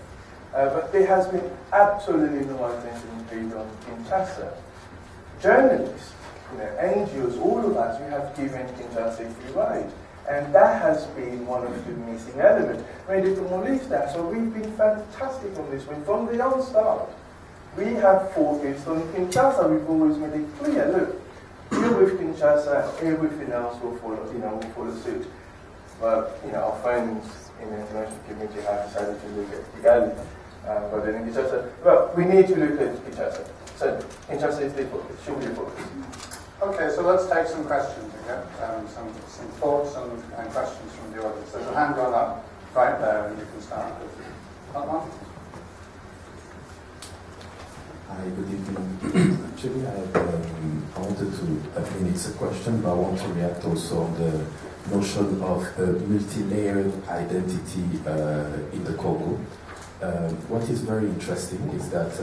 But there has been absolutely no attention paid on Kinshasa. Journalists, NGOs, all of us, we have given Kinshasa a free ride. And that has been one of the missing elements. I mean, the Congolese there, so we've been fantastic on this one. From the onstart, we have focused on Kinshasa. We've always made it clear, look, deal with Kinshasa, everything else will follow suit. But, our friends in the international community have decided to look at Kigali. But then in Kinshasa, well, we need to look at Kinshasa. So Kinshasa is the focus, should be the focus. Okay, so let's take some questions again, some thoughts and questions from the audience. There's a hand gone up right there, and you can start with that one. Hi, good evening. Actually, I wanted to, it's a question, but I want to react also on the notion of a multi-layered identity in the Congo. What is very interesting is that,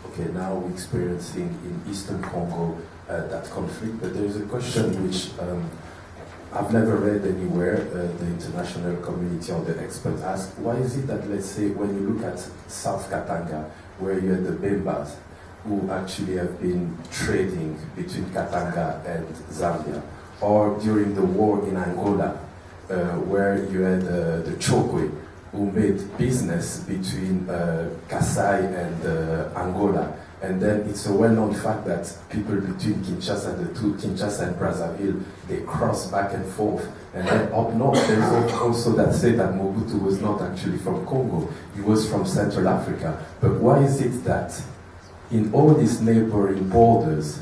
okay, now we're experiencing in Eastern Congo that conflict, but there is a question which I've never read anywhere, the international community or the experts ask, why is it that, let's say, when you look at South Katanga, where you had the Bembas, who actually have been trading between Katanga and Zambia, or during the war in Angola, where you had the Chokwe, who made business between Kasai and Angola. And then it's a well-known fact that people between Kinshasa, the two, Kinshasa and Brazzaville, they cross back and forth. And then up north, there's also that say that Mobutu was not actually from Congo, he was from Central Africa. But why is it that in all these neighboring borders,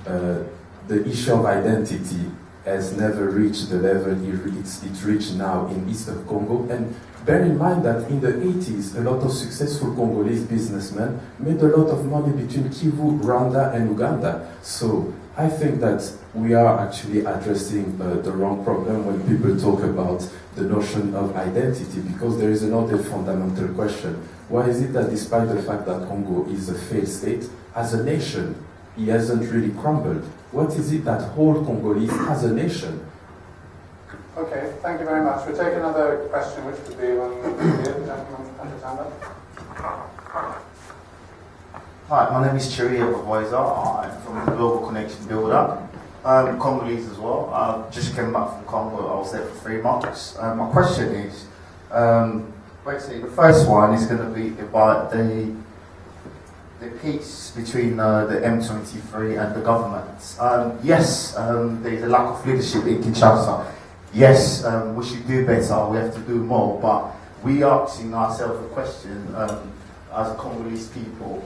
the issue of identity has never reached the level it's reached now in Eastern Congo? And bear in mind that in the 80s, a lot of successful Congolese businessmen made a lot of money between Kivu, Rwanda, and Uganda. So I think that we are actually addressing the wrong problem when people talk about the notion of identity, because there is another fundamental question. Why is it that despite the fact that Congo is a failed state, as a nation, it hasn't really crumbled? What is it that holds Congolese as a nation? Okay, thank you very much. We'll take another question, which would be one here, the gentleman at his hand up. Hi, my name is Chiri Bavoiza. I'm from the Global Connection Builder. Congolese as well. I just came back from Congo. I was there for 3 months. My question is, basically, the first one is going to be about the peace between the M23 and the government. Yes, there's a lack of leadership in Kinshasa. Yes, we should do better, we have to do more, but we are asking ourselves a question as Congolese people.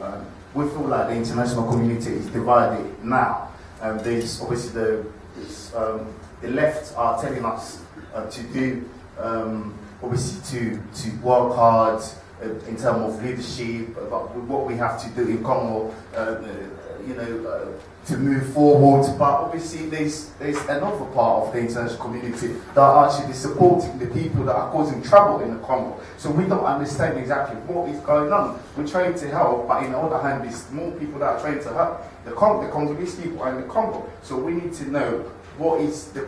We feel like the international community is divided now. There's obviously the left are telling us to do, obviously to work hard in terms of leadership, about what we have to do in Congo, to move forward, but obviously there's another part of the international community that are actually supporting the people that are causing trouble in the Congo. So we don't understand exactly what is going on. We're trying to help, but on the other hand, there's more people that are trying to help the Congolese people in the Congo. So we need to know what is the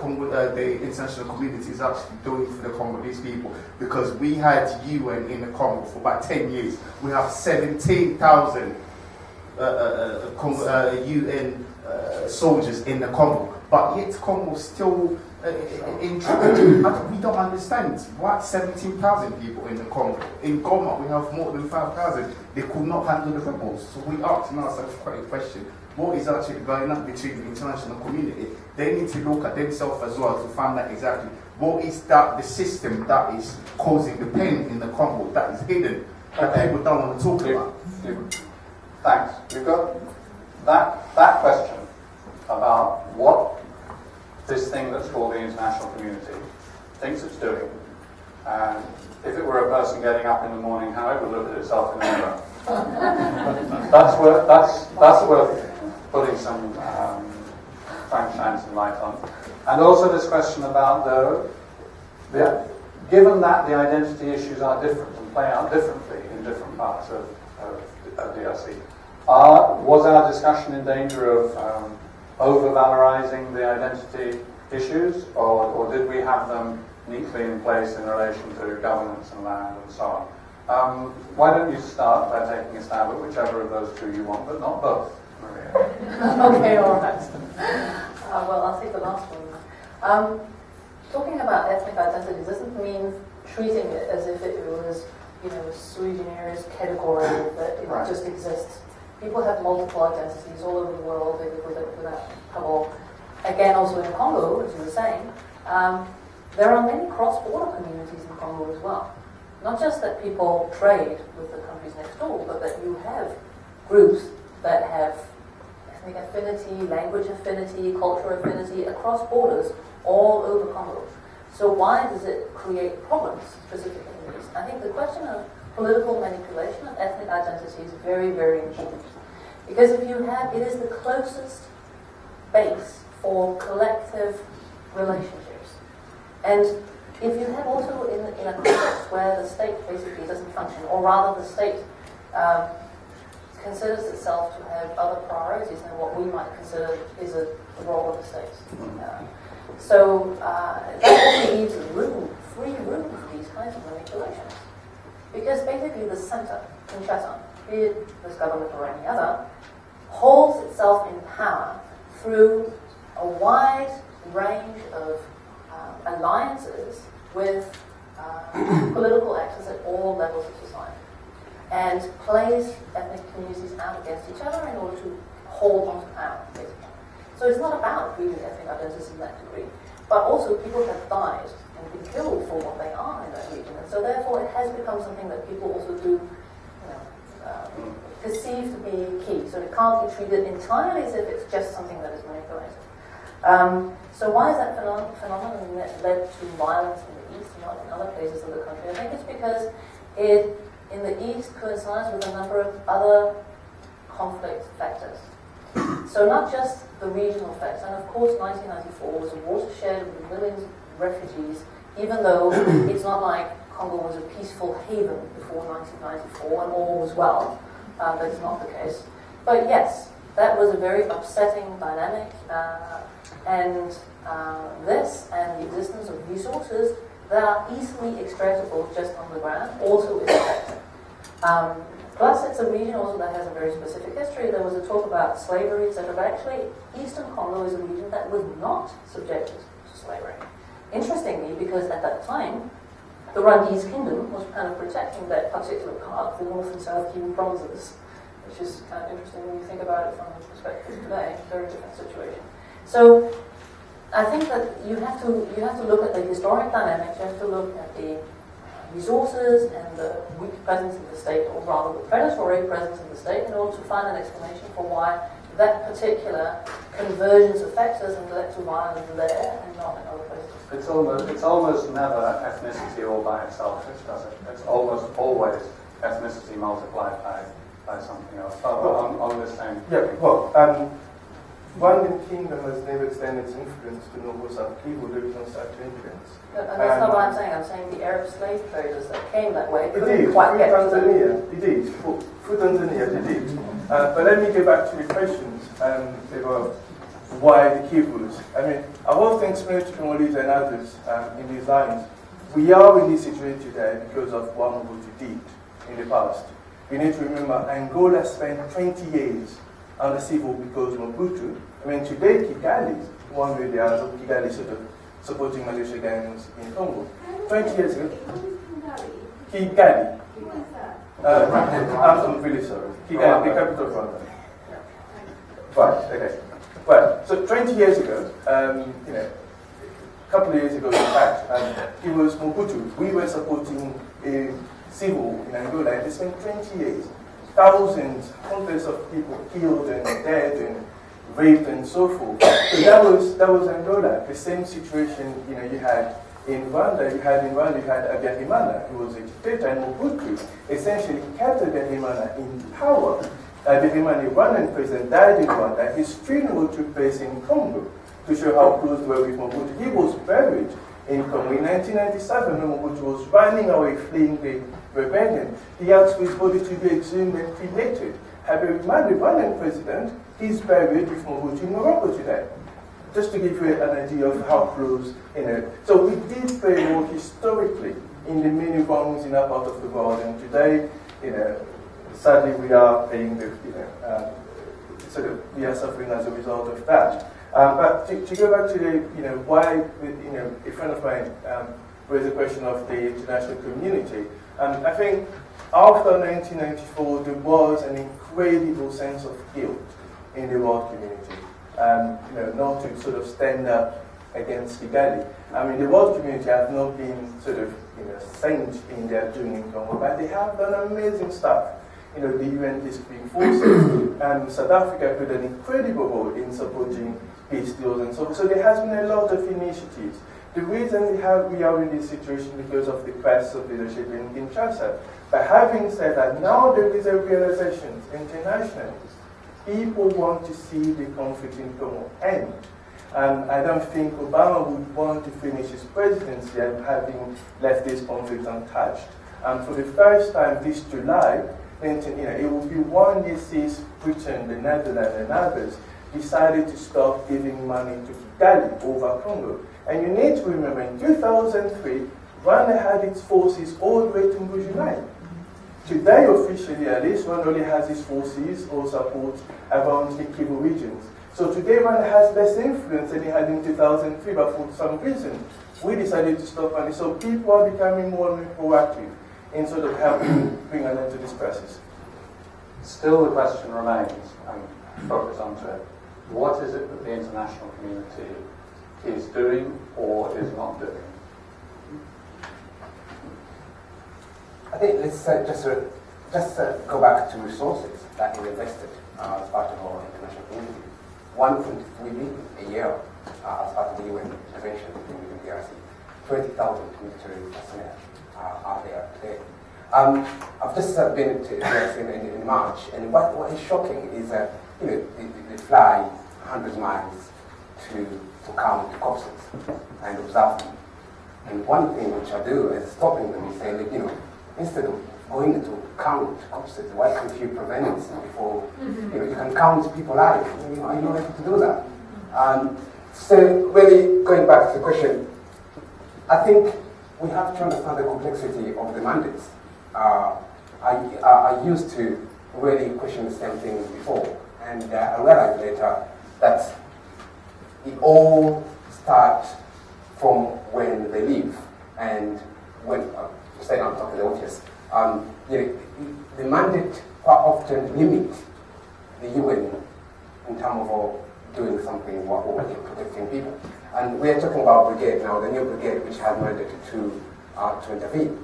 international community is actually doing for the Congolese people, because we had UN in the Congo for about 10 years. We have 17,000 UN soldiers in the Congo, but yet Congo still in trouble. We don't understand why 17,000 people in the Congo. In Goma, we have more than 5,000. They could not handle the rebels. So we asked ourselves quite a question: what is actually going on between the international community? They need to look at themselves as well to find out exactly what is the system that is causing the pain in the Congo that is hidden, that people don't want to talk about. Thanks. You've got that question about what this thing that's called the international community thinks it's doing, and if it were a person getting up in the morning, how it would look at itself in the mirror. That's worth putting some trying to shine some light on. And also this question about given that the identity issues are different and play out differently in different parts of DRC, was our discussion in danger of over-valorizing the identity issues, or did we have them neatly in place in relation to governance and land and so on? Why don't you start by taking a stab at whichever of those two you want, but not both, Maria? Okay, all right. Well, I'll take the last one. Talking about ethnic identity doesn't mean treating it as if it was, a sui generis category that just exists. People have multiple identities all over the world. They live with it without trouble. Again, also in Congo, as you were saying, there are many cross-border communities in Congo as well. Not just that people trade with the countries next door, but that you have groups that have ethnic affinity, language affinity, cultural affinity across borders all over Congo. So why does it create problems specifically in these? I think the question of political manipulation of ethnic identity is very, very important. Because if you have, it is the closest base for collective relationships. And if you have also in a context where the state basically doesn't function, or rather the state considers itself to have other priorities than what we might consider is the role of the state. So that also leaves free room for these kinds of manipulations. Because basically the center, Kinshasa, be it this government or any other, holds itself in power through a wide range of alliances with political actors at all levels of society, and plays ethnic communities out against each other in order to hold on to power, basically. So it's not about really ethnic identity in that degree, but also people have died and been killed for what they are in that region, and so therefore it has become something that people also do, perceive to be key. So it can't be treated entirely as if it's just something that is manipulated. So why is that phenomenon led to violence in the East and not in other places of the country? I think it's because it, in the East, coincides with a number of other conflict factors. So not just the regional facts, and of course 1994 was a watershed with millions of refugees, even though it's not like Congo was a peaceful haven before 1994 and all was well. That is not the case. But yes, that was a very upsetting dynamic, and this and the existence of resources that are easily extractable just on the ground also is a factor. Plus, it's a region also that has a very specific history. There was a talk about slavery, etc. But actually, Eastern Congo is a region that was not subjected to slavery. Interestingly, because at that time, the Rwandese kingdom was kind of protecting that particular part of the North and South Kivu provinces, which is kind of interesting when you think about it from the perspective of today. Very different situation. So I think that you have to look at the historic dynamics. You have to look at the resources and the weak presence of the state, or rather the predatory presence of the state, in order to find an explanation for why that particular convergence of factors and led to violence there and not in other places. It's almost never ethnicity all by itself, does it? It's almost always ethnicity multiplied by something else. On this same. Yeah, well, Rwandan kingdom has never extended its influence to Novo South Kivu. There is no such evidence. And that's not what I'm saying. I'm saying the Arab slave traders that came that way It couldn't is. quite get to Tanzania, it is. For Tanzania, it is. But let me get back to the questions about why the Kivus. I mean, I want to explain to Congolese and others in these lines. We are in this situation today because of what Mobutu did in the past. We need to remember Angola spent 20 years under civil because Mobutu. I mean, today Kigali, one way or the other, Kigali sort of supporting militia gangs in Congo. 20 years ago, Kigali. I'm really sorry. Kigali, the capital of Rwanda. Right, okay. Well, so 20 years ago, a couple of years ago, in fact, it was Mobutu. We were supporting a civil in Angola, and they spent 20 years. Thousands, hundreds of people killed and dead and raped and so forth. So that was Angola. The same situation, you had in Rwanda. You had Habyarimana, who was a dictator, and Mobutu essentially kept Habyarimana in power. Habyarimana, the Rwandan president, died in Rwanda. His funeral took place in Congo to show how close they were with Mobutu. He was buried in Congo in 1997 when Mobutu was running away, fleeing the rebellion. He asked for his body to be exhumed and cremated. Habyarimana, the Rwandan president, he's buried with Mobutu in Morocco today. Just to give you an idea of how close, So we did play a role historically in the many wrongs in our part of the world, and today, sadly we are paying the, we are suffering as a result of that. But to go back to the, why, a friend of mine raised the question of the international community. I think after 1994, there was an incredible sense of guilt in the world community. Not to sort of stand up against Kigali. I mean, the world community have not been sort of, saints in their doing in Congo, but they have done amazing stuff. The UN peacekeeping forces, South Africa played an incredible role in supporting peace deals and so on. So there has been a lot of initiatives. The reason we are in this situation because of the crisis of leadership in Kinshasa. But having said that, now there is a realization internationally. People want to see the conflict in Congo end. And I don't think Obama would want to finish his presidency and having left this conflict untouched. And for the first time this July, it will be 1 year since Britain, the Netherlands, and others decided to stop giving money to Kigali over Congo. And you need to remember, in 2003, Rwanda had its forces all the way to Mbujimai. Today, officially, at least, Rwanda only has its forces or support around the Kivu regions. So today, Rwanda has less influence than it had in 2003, but for some reason, we decided to stop money. So people are becoming more and more proactive in sort of helping bring an end to this crisis. Still, the question remains, and focus onto it. What is it that the international community is doing or is not doing? I think let's just go back to resources that we invested as part of our international community. 1.3 billion a year as part of the UN intervention in the DRC. 20,000 military personnel are there today. I've just been to DRC in March, and what is shocking is that they fly 100 miles to count corpses and observe them. And one thing which I do is stopping them and saying, instead of going to count corpses, why can't you prevent it before, you can count people alive? Are you able to do that? So really, going back to the question, I think we have to understand the complexity of the mandates. I used to really question the same thing before, and I realized later that it all starts from when they leave, and when, saying I'm talking the obvious, the mandate quite often limit the UN in terms of doing something or protecting people. And we are talking about brigade now, the new brigade which has mandated to intervene.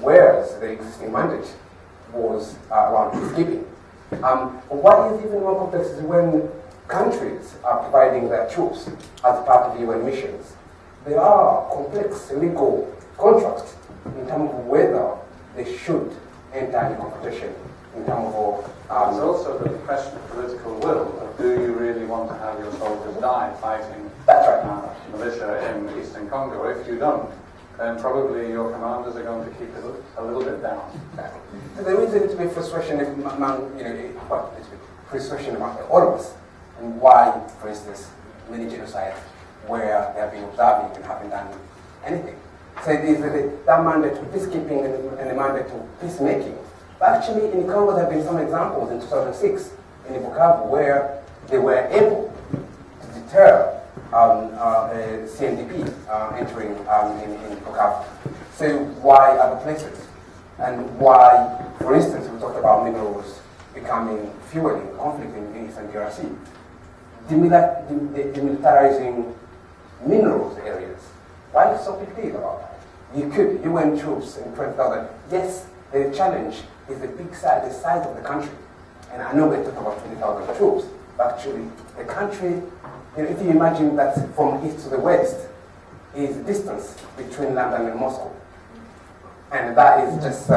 Whereas the existing mandate was around peacekeeping. What is even more complex is when countries are providing their troops as part of UN missions. There are complex legal contracts in terms of whether they should enter into competition in terms of... There's also the question of political will. Do you really want to have your soldiers die fighting militia in Eastern Congo? If you don't, then probably your commanders are going to keep it a little bit down. So there is a little bit of frustration among, frustration among all of us, and why, for instance, many genocides where they have been observing and haven't done anything. So it is that mandate to peacekeeping and the mandate to peacemaking. But actually, in Congo, there have been some examples in 2006 in Bukavu where they were able to deter CNDP entering in Bukavu. So why other places? And why, for instance, we talked about minerals becoming fueling conflict in Eastern DRC. Demilitarizing minerals areas. Why so big deal about that? You could, UN troops in 20,000. Yes, the challenge is the size of the country. And I know we're talking about 20,000 troops, but actually the country, if you imagine that from east to the west is the distance between London and Moscow. And that is just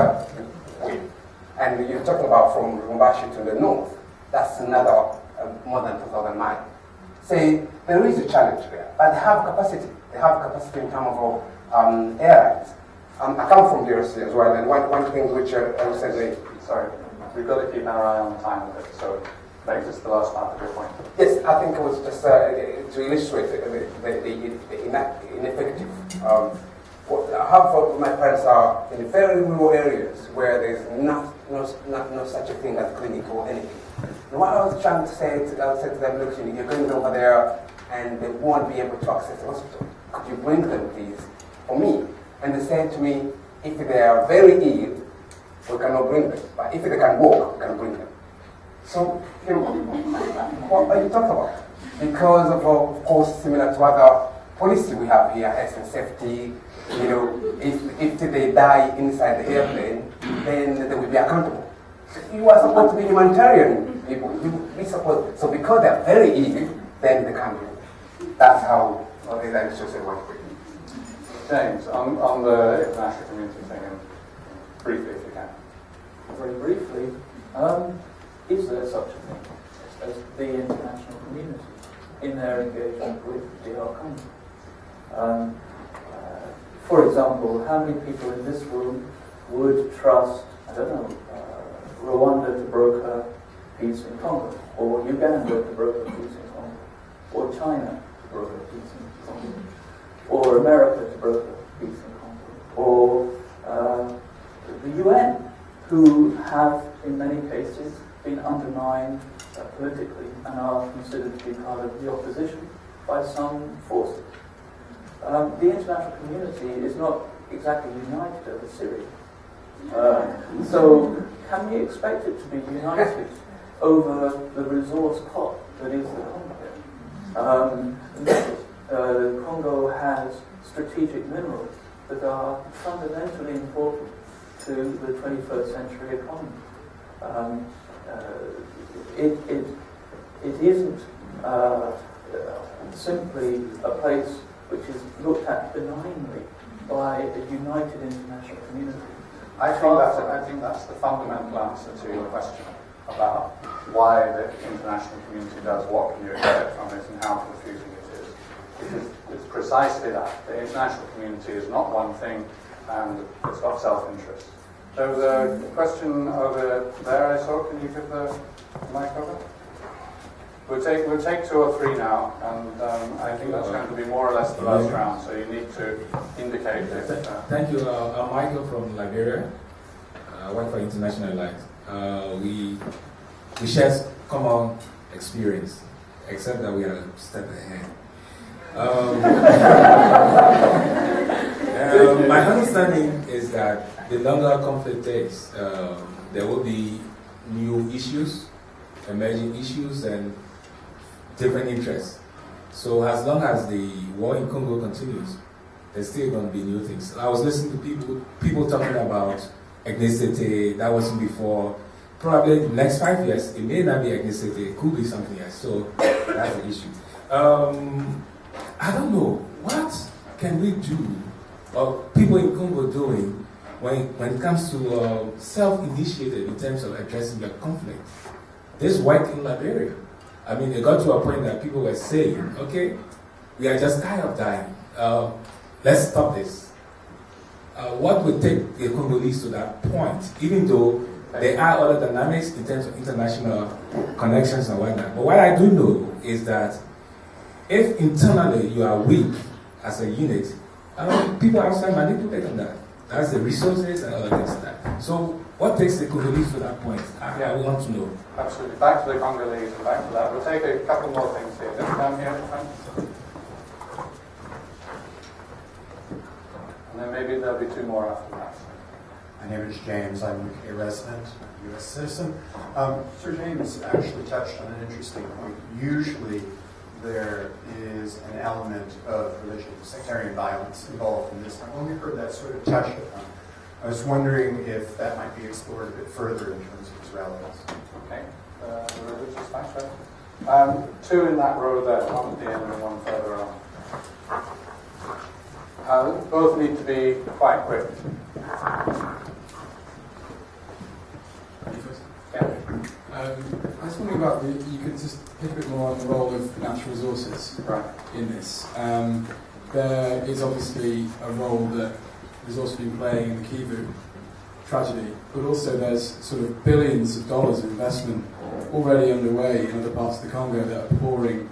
and you're talking about from Lubumbashi to the north, that's another more than 2,000 miles. So there is a challenge there, but they have capacity. They have capacity in terms of airlines. I come from DRC as well, and one thing which I would say, sorry, we've got to keep our eye on the time of it, so make this the last part of your point. Yes, I think it was just to illustrate the ineffective. Half of my parents are in very rural areas where there's no such a thing as clinic or anything. And what I was trying to say to them, look, you're going over there and they won't be able to access the hospital. Could you bring them, please, for me? And they said to me, if they are very ill, we cannot bring them. But if they can walk, we can bring them. So, what are you talking about? Because of course, similar to other policy we have here, health and safety, if they die inside the airplane, then they will be accountable. You are supposed to be humanitarian people. You be supposed, so because they are very ill, then they can't do it. That's how they like to say what we do. James, on the international community thing, briefly if you can. Very briefly, is there such a thing as the international community? in their engagement with DR Congo. For example, how many people in this room would trust, I don't know, Rwanda to broker peace in Congo, or Uganda to broker peace in Congo, or China to broker peace in Congo, or America to broker peace in Congo, or the UN, who have, in many cases, been undermined politically and are considered to be part of the opposition by some forces. The international community is not exactly united over Syria. So can we expect it to be united over the resource pot that is the Congo? The Congo has strategic minerals that are fundamentally important to the 21st century economy. It isn't simply a place which is looked at benignly by a united international community. I think that's the fundamental answer to your question about why the international community does what can you expect from it and how confusing it is. Because it's precisely that. The international community is not one thing and it's got self-interest. There was a question over there I saw. Can you give the mic over? We'll take 2 or 3 now, and I think that's going to be more or less the last round, so you need to indicate if... Thank you. I'm Michael from Liberia. I work for International Alliance. We share common experience, except that we are a step ahead. My understanding is that the longer conflict takes, there will be new issues, emerging issues, and different interests. So as long as the war in Congo continues, there's still going to be new things. I was listening to people talking about ethnicity. That wasn't before. Probably the next 5 years, it may not be ethnicity. It could be something else. So that's the issue. I don't know. What can we do, or people in Congo doing, when it comes to self-initiated in terms of addressing the conflict? This worked in Liberia. I mean, it got to a point that people were saying, okay, we are just tired of dying. Let's stop this. What would take the Congolese to that point, even though there are other dynamics in terms of international connections and whatnot. But what I do know is that if internally you are weak as a unit, people outside manipulate on that. That's the resources and other things like that. So what takes the Congolese to that point? I want to know. Absolutely. Back to the Congolese and back to that. We'll take a couple more things here. Just down here in front. And then maybe there'll be 2 more after that. My name is James. I'm a resident, a U.S. citizen. Sir James actually touched on an interesting point. Usually there is an element of religious sectarian violence involved in this. I've only heard that sort of touched upon. I was wondering if that might be explored a bit further in terms of its relevance. Okay. The religious factor. 2 in that row there, 1 at the end and 1 further on. Both need to be quite quick. I was wondering about you could just pick a bit more on the role of natural resources in this. There is obviously a role that has also been playing in the Kivu tragedy, but also there's sort of billions of dollars of investment already underway in other parts of the Congo that are pouring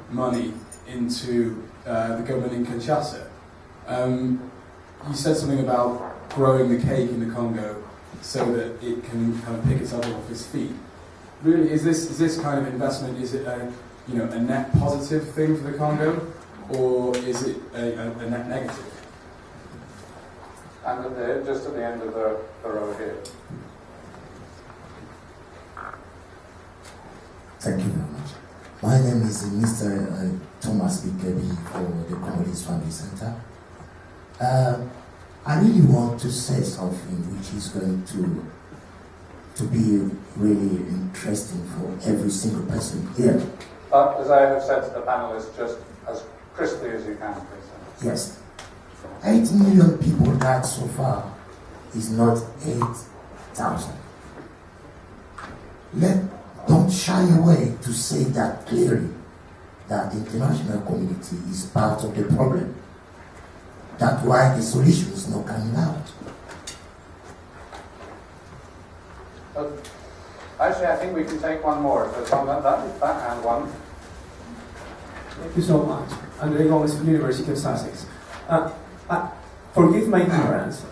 money into the government in Kinshasa. You said something about growing the cake in the Congo so that it can kind of pick itself up off its feet. Really, is this kind of investment, is it a net positive thing for the Congo, or is it a net negative? And just at the end of the row here. Thank you very much. My name is Mr. Thomas Bikebi for the Congolese Family Center. I really want to say something which is going to be really interesting for every single person here. But as I have said to the panelists, just as crisply as you can, please. Yes. 8 million people died so far is not 8,000. Don't shy away to say that clearly. that the international community is part of the problem. That's why the solution is not coming out. Actually, I think we can take one more. If there's one that and one. Thank you so much. Andre Gomez from the University of Sussex. Forgive my ignorance.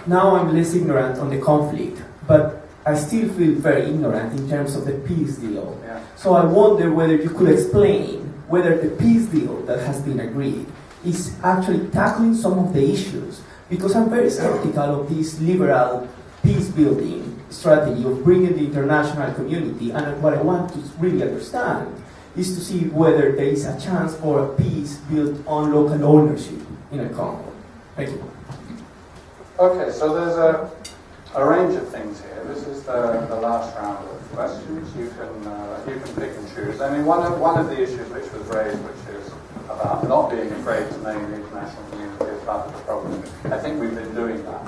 Now I'm less ignorant on the conflict, but I still feel very ignorant in terms of the peace deal. Yeah. So I wonder whether you could explain whether the peace deal that has been agreed is actually tackling some of the issues, because I'm very skeptical of this liberal peace-building strategy of bringing the international community, and what I want to really understand is to see whether there is a chance for a peace built on local ownership in a Congo. Thank you. Okay, so there's a range of things here. This is the last round of questions. You can pick and choose. I mean, one of the issues which was raised, which is about not being afraid to name the international community as part of the problem. I think we've been doing that.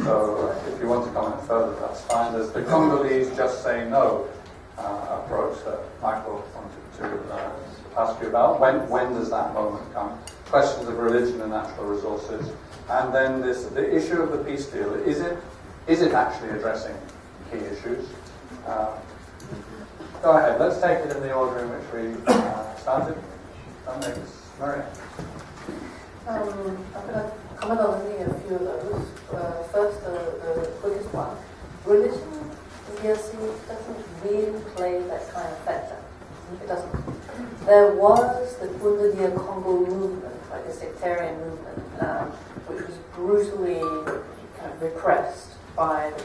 So if you want to comment further, that's fine. There's the Congolese just say no approach that Michael wanted to ask you about. When does that moment come? Questions of religion and natural resources. And then the issue of the peace deal. Is it actually addressing key issues? Go ahead. Let's take it in the order in which we started. That makes Maria. I'm going to comment on only a few of those. First, the quickest one. Religion in DRC doesn't really play that kind of factor. It doesn't. There was the Bundadia Congo movement, like a sectarian movement, which was brutally kind of repressed by the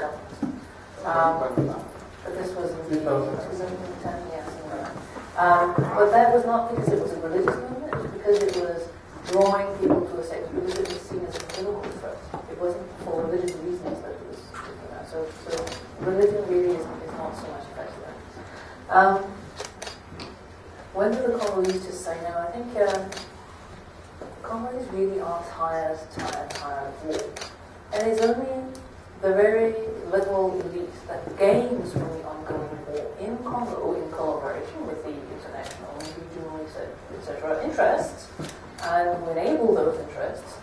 government. But this was in 2010, yes. But that was not because it was a religious movement, it was because it was drawing people to a sect, because it was seen as a political threat. It wasn't for religious reasons that it was, so religion really is not so much affected there. When do the Congolese just say no? I think Congolese really are tired of war. And it's only the very little elite that gains from the ongoing war in Congo in collaboration with the international and regional, etc. interests, and who enable those interests,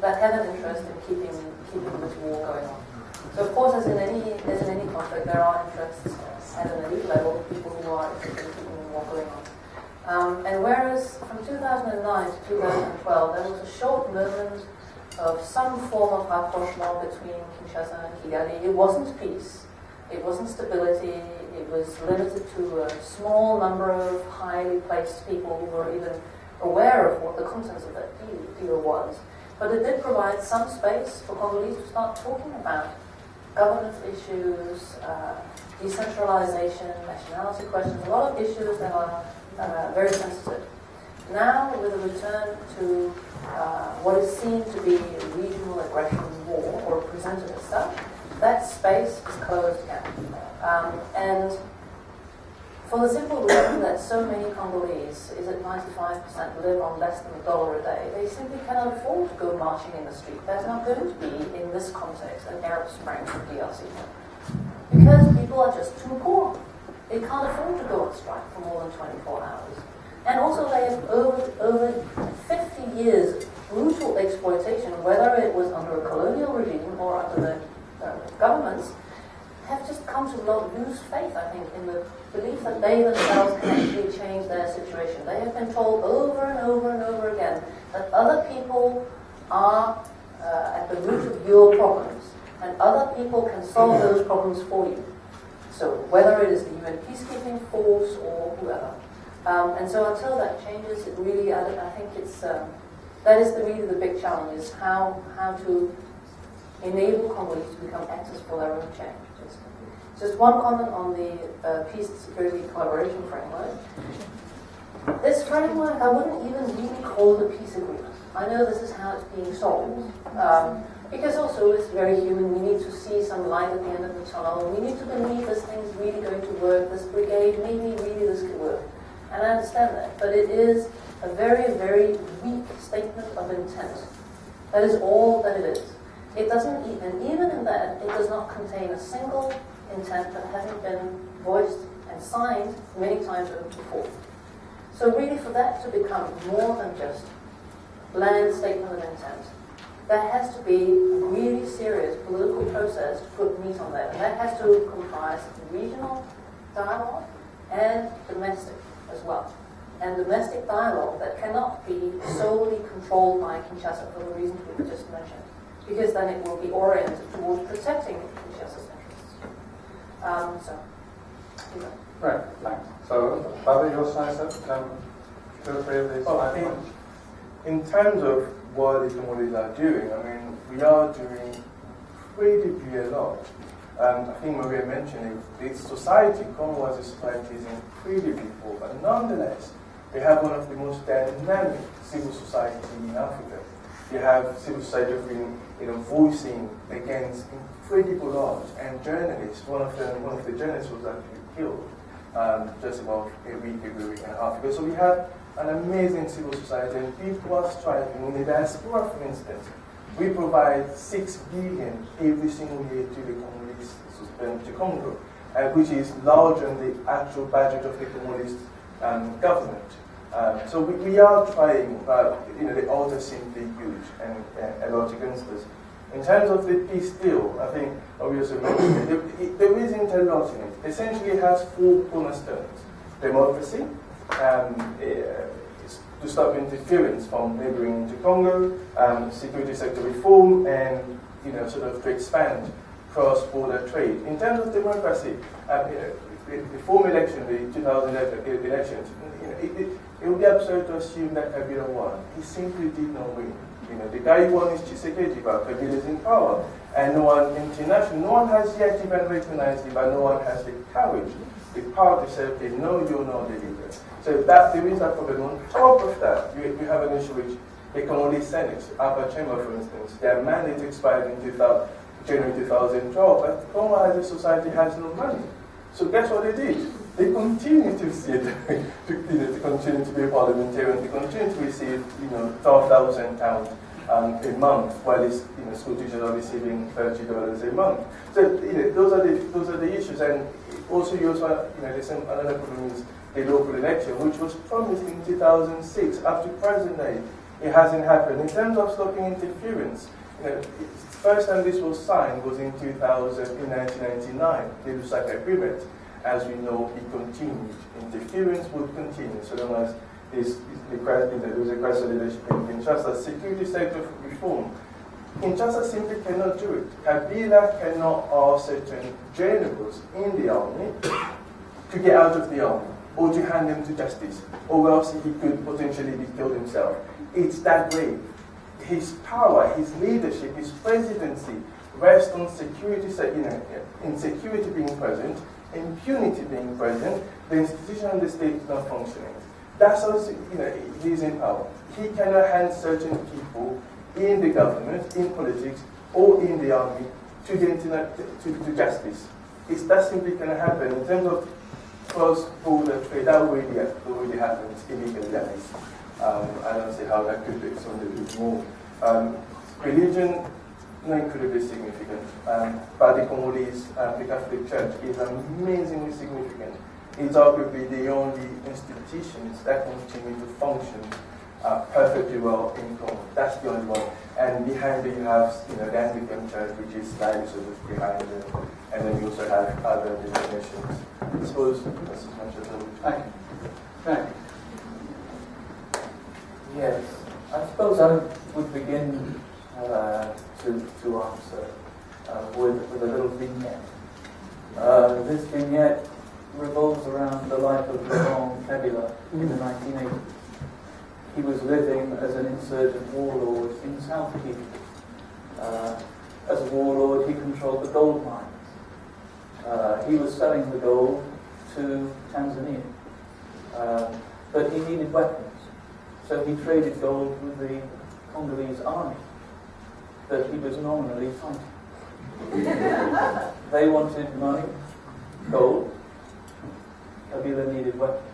that have an interest in keeping this war going on. So of course, as in any conflict, there are interests at an elite level, people who are interested in keeping the war going on. And whereas from 2009 to 2012, there was a short moment of some form of rapprochement between Kinshasa and Kigali. It wasn't peace, it wasn't stability, it was limited to a small number of highly placed people who were even aware of what the contents of that deal was. But it did provide some space for Congolese to start talking about governance issues, decentralization, nationality questions, a lot of issues that are very sensitive. Now, with a return to what is seen to be a regional aggression war, or presented as such, that space is closed again. And for the simple reason that so many Congolese, is it 95%, live on less than $1 a day, they simply cannot afford to go marching in the street. There's not going to be, in this context, an Arab Spring for DRC. Because people are just too poor. They can't afford to go on strike for more than 24 hours. And also they have over 50 years brutal exploitation, whether it was under a colonial regime or under the governments, have just come to lose faith, I think, in the belief that they themselves can actually change their situation. They have been told over and over and over again that other people are at the root of your problems, and other people can solve those problems for you. So whether it is the UN peacekeeping force or whoever. And so until that changes, it really, I think it's, that is really the big challenge, is how to enable Congolese to become actors for their own change. Just one comment on the peace and security collaboration framework. This framework, I wouldn't even really call it a peace agreement. I know this is how it's being sold, because also it's very human. We need to see some light at the end of the tunnel. We need to believe this thing's really going to work. This brigade, maybe really this could work. And I understand that, but it is a very, very weak statement of intent. That is all that it is. It doesn't even in that, it does not contain a single intent that hasn't been voiced and signed many times before. So really for that to become more than just bland statement of intent, there has to be a really serious political process to put meat on that. And that has to comprise regional dialogue and domestic as well. And domestic dialogue that cannot be solely controlled by Kinshasa for the reasons we just mentioned, because then it will be oriented towards protecting Kinshasa's interests. Right, thanks. So, Baba, your side, two or three of these. Well, I think in terms of what the Congolese are doing, I mean, we are doing incredibly a lot. I think Maria mentioned it, the society, Congo as a society, is incredibly poor, but nonetheless, we have one of the most dynamic civil society in Africa. You have civil society been, voicing against incredible odds, and journalists. One of the journalists was actually killed just about a week and a half ago. So we have an amazing civil society, and people are striving. In the diaspora, for instance, we provide 6 billion every single year to the Congolese, to Congo, which is larger than the actual budget of the Congolese government. So we are trying, the odds are simply huge and a lot against us. In terms of the peace deal, I think obviously there isn't a lot in it. Essentially, it has 4 cornerstones: democracy, to stop interference from neighboring to Congo, security sector reform, and sort of to expand cross-border trade. In terms of democracy, the former election, the 2011 elections, it would be absurd to assume that Kabila won. He simply did not win. The guy who won is Tshisekedi, but Kabila is in power, and no one has yet even recognized it, but no one has the courage, the power to say, okay, no, you're not the leader. So there is that problem. On top of that, you have an issue which the Congolese Senate, Upper Chamber, for instance, their mandate expired in January 2012, but Congo as a society has no money. So guess what they did? They continue to sit, to continue to be parliamentarian, to continue to receive, £12,000 a month, while school teachers are receiving $30 a month. So those are the issues, and also there's another problem is the local election, which was promised in 2006 up to present day. It hasn't happened. In terms of stopping interference, first time this was signed was in 1999, the Lusaka Agreement. As we know, it continued. Interference would continue so long as there was a crisis leadership in Kinshasa. Security sector reform. Kinshasa simply cannot do it. Kabila cannot ask certain generals in the army to get out of the army or to hand them to justice, or else he could potentially be killed himself. It's that grave. His power, his leadership, his presidency rests on security, insecurity being present, impunity being present, the institution and the state is not functioning. That's also, he's in power. He cannot hand certain people in the government, in politics, or in the army to justice. That simply cannot happen. In terms of cross-border trade, that already happens illegally, at least. I don't see how that could be expanded a bit more. Religion, not incredibly significant, but the Congolese, the Catholic Church is amazingly significant. It's arguably the only institutions that continue to function perfectly well in Congo. That's the only one. And behind it you have the Anglican Church, which is slightly sort of behind it, and then you also have other denominations. I suppose that's as much as I would. Thank you. Thank you. Yes, I suppose I would begin to answer with a little vignette. This vignette revolves around the life of Laurent Kabila in the 1980s. He was living as an insurgent warlord in South Kivu. As a warlord, he controlled the gold mines. He was selling the gold to Tanzania, but he needed weapons. So he traded gold with the Congolese army that he was nominally fighting. They wanted money, gold. Kabila needed weapons.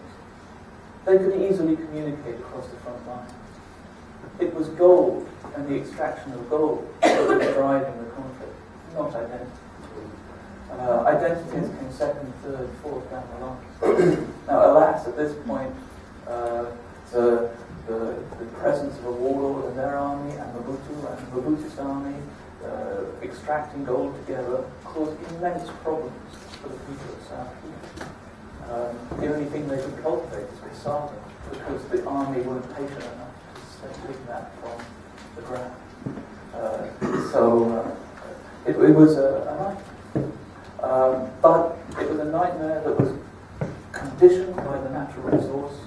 They could easily communicate across the front line. It was gold and the extraction of gold that was driving the conflict, not identity. Identities came second, third, fourth down the line. Now, alas, at this point, the presence of a warlord and their army and Mobutu's army extracting gold together caused immense problems for the people of South Kivu. The only thing they could cultivate is cassava because the army weren't patient enough to take that from the ground. It was a nightmare. But it was a nightmare that was conditioned by the natural resource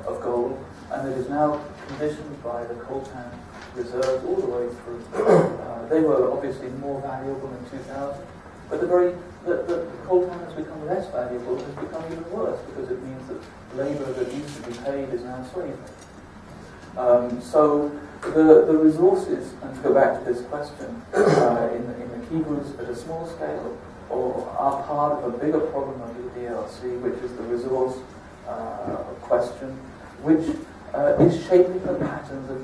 of gold, and it is now conditioned by the coltan reserves all the way through. They were obviously more valuable in 2000, but the coltan has become less valuable, has become even worse because it means that labour that used to be paid is now slave labor. So the resources, and to go back to this question, in the Kivus at a small scale, or are part of a bigger problem of the DRC, which is the resource question, which is shaping the patterns of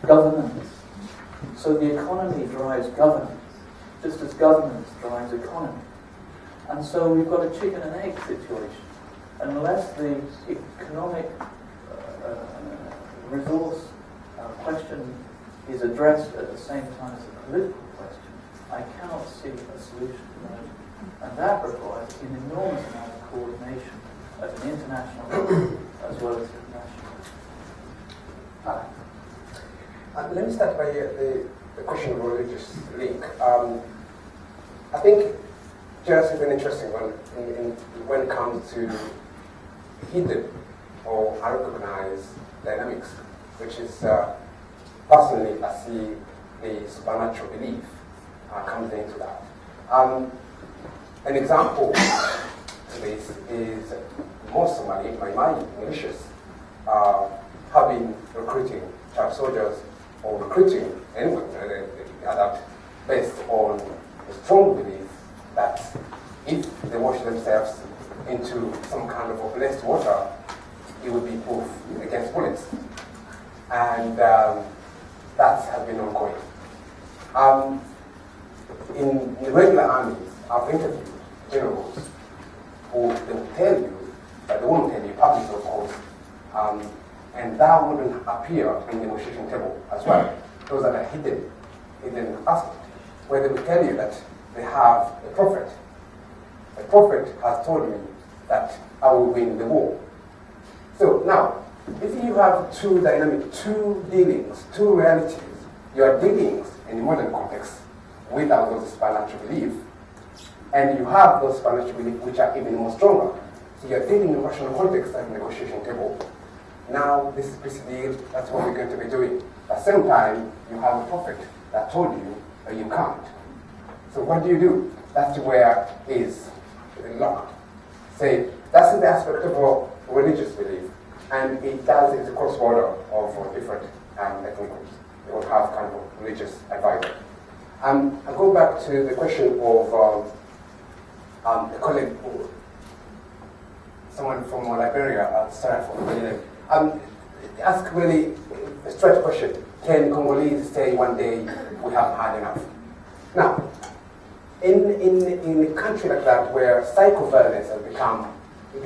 governance. So the economy drives governance, just as governance drives economy. And so we've got a chicken and egg situation. Unless the economic resource question is addressed at the same time as the political question, I cannot see a solution to that. And that requires an enormous amount of coordination at an international level as well as international. Let me start by the question of religious link. I think just is an interesting one when it comes to hidden or unrecognized dynamics, which is personally I see the supernatural belief comes into that. An example to this is most of my militias have been recruiting child soldiers or recruiting anyone that based on a strong belief that if they wash themselves into some kind of blessed water, it would be proof against bullets. And that has been ongoing. In the regular armies, I've interviewed generals who they will tell you, but they won't tell you publicly, of course, and that wouldn't appear in the negotiation table as well. Those are the hidden aspects, where they will tell you that they have a prophet. The prophet has told me that I will win the war. So now, if you have two dealings, two realities, your dealings in the modern context without those supernatural beliefs, and you have those supernatural beliefs which are even more stronger. So you're dealing in a rational context at the negotiation table. Now, this is peace deal, that's what we're going to be doing. At the same time, you have a prophet that told you that you can't. So what do? That's where is the lock. Say, that's the aspect of religious belief. And it does, it's a cross-border of different ethnic groups. They will have kind of religious advisor. I'll go back to the question of a colleague, someone from Liberia, sorry for the name. Ask really a straight question. Can Congolese say one day we have had enough? Now, in a country like that where psycho-violence has become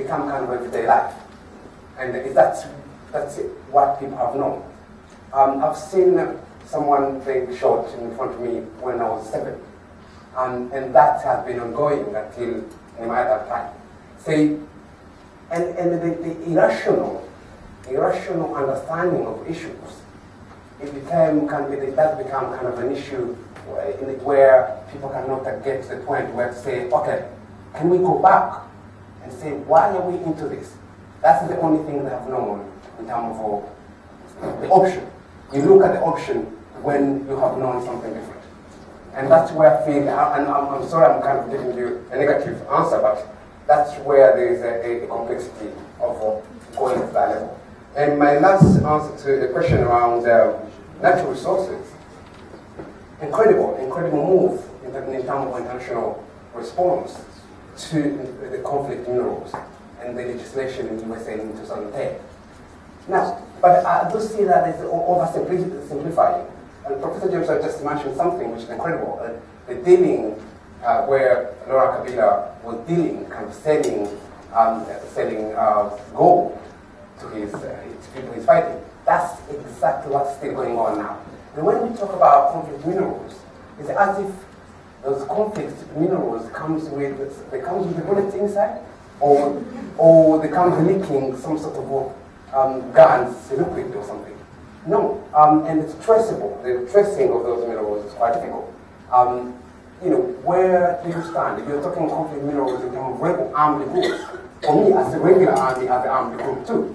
kind of everyday life, and that's what people have known. I've seen someone being shot in front of me when I was 7, and that has been ongoing until my other time. See, and the irrational understanding of issues, it does become kind of an issue where people cannot get to the point where to say, okay, can we go back and say, why are we into this? That's the only thing they have known in terms of the option. You look at the option when you have known something different. And that's where I feel, and I'm sorry I'm kind of giving you a negative answer, but that's where there is a complexity of going to that level. And my last answer to the question around natural resources, incredible move in terms of international response to the conflict minerals and the legislation in the USA in 2010. Now, but I do see that as oversimplifying. And Professor James just mentioned something which is incredible. The dealing where Laura Kabila was dealing, kind of selling gold to his people he's fighting. That's exactly what's still going on now. And when we talk about conflict minerals, it's as if those conflict minerals comes with the bullet inside, or they come leaking some sort of guns, liquid or something. No, and it's traceable. The tracing of those minerals is quite difficult. Where do you stand? If you're talking conflict minerals in terms of regular armed groups, for me, as a regular army, as an armed group too,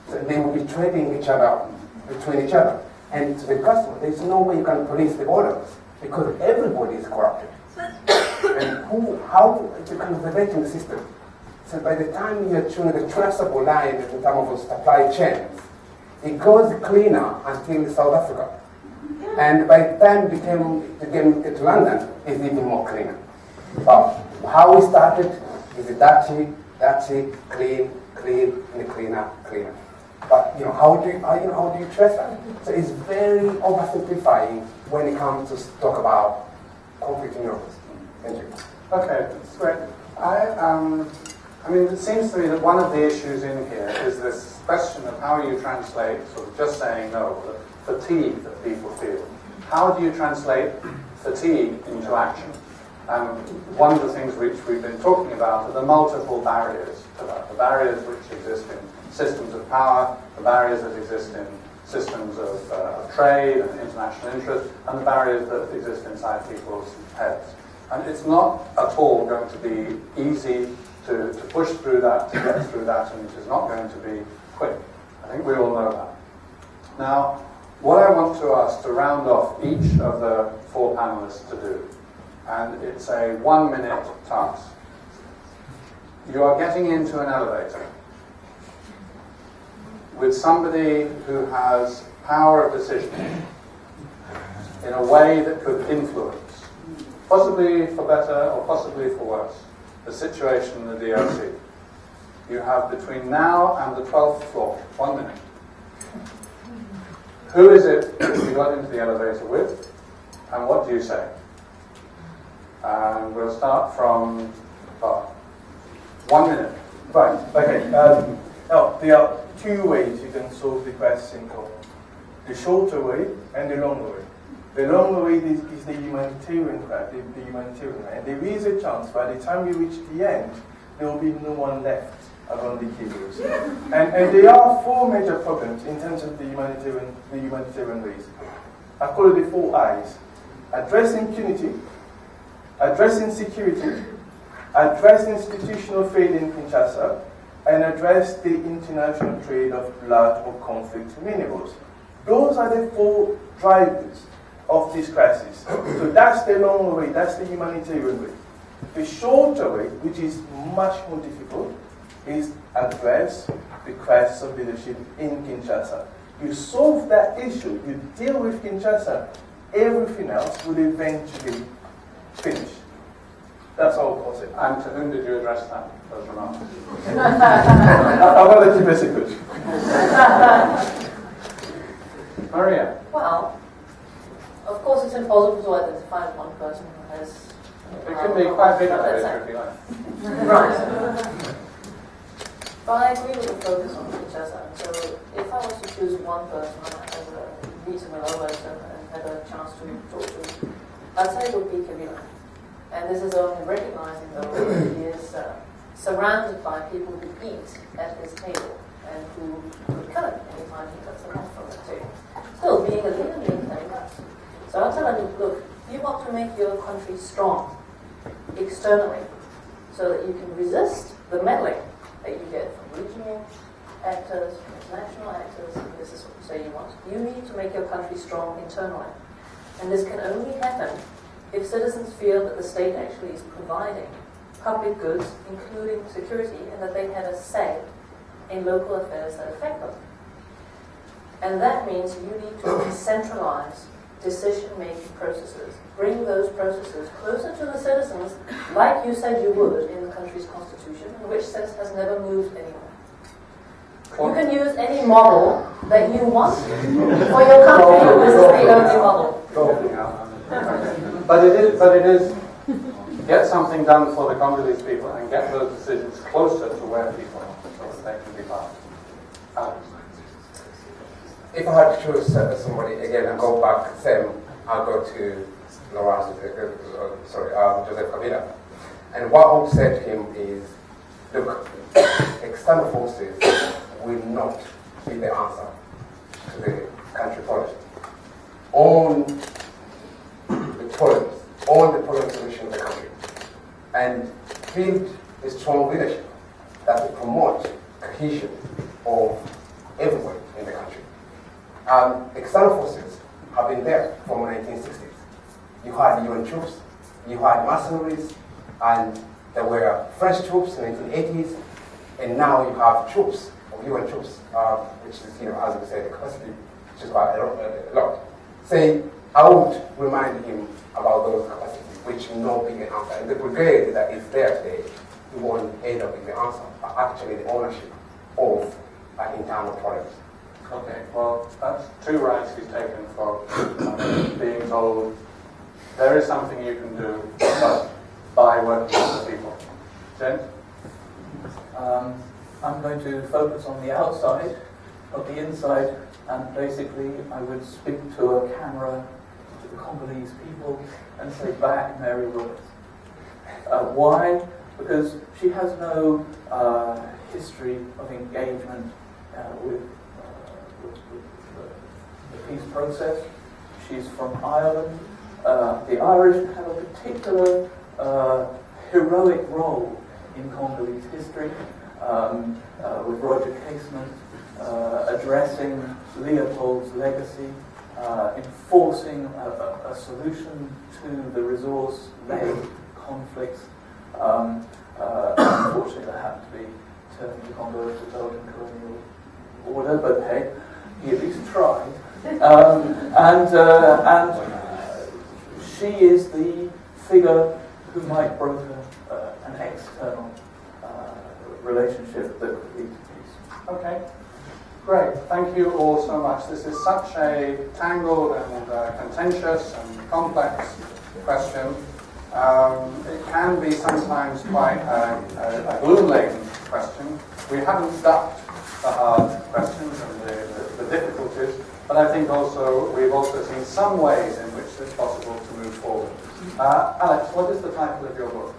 so they will be trading each other, between each other. And to the customer, there's no way you can police the borders, because everybody is corrupted. And how you can regulate the system? So by the time you're tuning the traceable line in terms of supply chains, it goes cleaner until South Africa. And by the time it came to London, it's even more cleaner. But how we started is dirty, clean, and cleaner. But how do you trace that? So it's very oversimplifying when it comes to talk about conflict minerals. Thank you. Okay, that's great. I mean, it seems to me that one of the issues in here is this question of how you translate sort of just saying no, the fatigue that people feel. How do you translate fatigue into action? One of the things which we've been talking about are the multiple barriers to that. The barriers which exist in systems of power, the barriers that exist in systems of trade and international interest, and the barriers that exist inside people's heads. And it's not at all going to be easy to push through that, to get through that, and it is not going to be quick. I think we all know that. Now, what I want to ask to round off each of the four panelists to do, and it's a 1-minute task. You are getting into an elevator with somebody who has power of decision in a way that could influence, possibly for better or possibly for worse, the situation in the DRC. You have between now and the 12th floor, 1 minute. Who is it that you got into the elevator with, and what do you say? And we'll start from 1 minute. Right, okay. Now, there are two ways you can solve the question: the shorter way and the longer way. The longer way is the humanitarian way, and there is a chance by the time you reach the end, there will be no one left around the cables. And there are four major problems in terms of the humanitarian ways. I call it the 4 I's: address impunity, address insecurity, address institutional failure in Kinshasa, and address the international trade of blood or conflict minerals. Those are the 4 drivers of this crisis. So that's the longer way, that's the humanitarian way. The shorter way, which is much more difficult, is address the crisis of leadership in Kinshasa. You solve that issue, you deal with Kinshasa, everything else will eventually finish. That's our concept. And to whom did you address that, those remarks? I'm going to keep it secret. Maria? Well, of course it's impossible to identify one person who has... It can be quite big elevator if you like. Right. But I agree with the focus on Kinshasa. So if I was to choose one person as a meeting with others and had a chance to talk to, I'd say it would be Kabila. And this is only recognizing, though, that he is surrounded by people who eat at his table and who could kill him anytime he gets enough from the table. Still, being a leader means very much. So I'll tell him, look, you want to make your country strong externally so that you can resist the meddling that you get from regional actors, from international actors. This is what you say you want. You need to make your country strong internally. And this can only happen if citizens feel that the state actually is providing public goods, including security, and that they have a say in local affairs that affect them. And that means you need to decentralize decision-making processes. Bring those processes closer to the citizens, like you said you would in the country's constitution, and which has never moved anywhere. You can use any model that you want for your country. This is the only model. But it is get something done for the Congolese people and get those decisions closer to where people are so that they can be part. If I had to choose somebody again and go back, Sam, I'll go to Joseph Kabila. And what I would say to him is, look, external forces will not be the answer to the country problems. On the problem solution of the country, and build a strong leadership that will promote cohesion of everyone in the country. External forces have been there from the 1960s. You had UN troops, you had mercenaries, and there were French troops in the 1980s, and now you have troops, or UN troops, which is, as we say, the capacity, which is quite a lot. Say, I would remind him about those capacities, which will not be the answer. And the brigade that is there today, it won't end up in the answer, but actually the ownership of internal problems. Okay, well, that's two rights he's taken for being told there is something you can do, but by working with the people. James? I'm going to focus on the outside, not the inside, and basically I would speak to a camera, to the Congolese people, and say back merry words. Why? Because she has no history of engagement with the peace process. She's from Ireland. The Irish have a particular heroic role in Congolese history, with Roger Casement addressing Leopold's legacy, enforcing a solution to the resource-led conflicts. Unfortunately, that happened to be turning the Congo to Belgian colonial order, but hey, he at least tried. And she is the figure who might broker an external relationship that could lead to peace. Okay, great. Thank you all so much. This is such a tangled and contentious and complex question. It can be sometimes quite a gloom-laden question. We haven't ducked the hard questions and the difficulties, but I think also we've also seen some ways in which it's possible to move forward. Alex, what is the title of your book?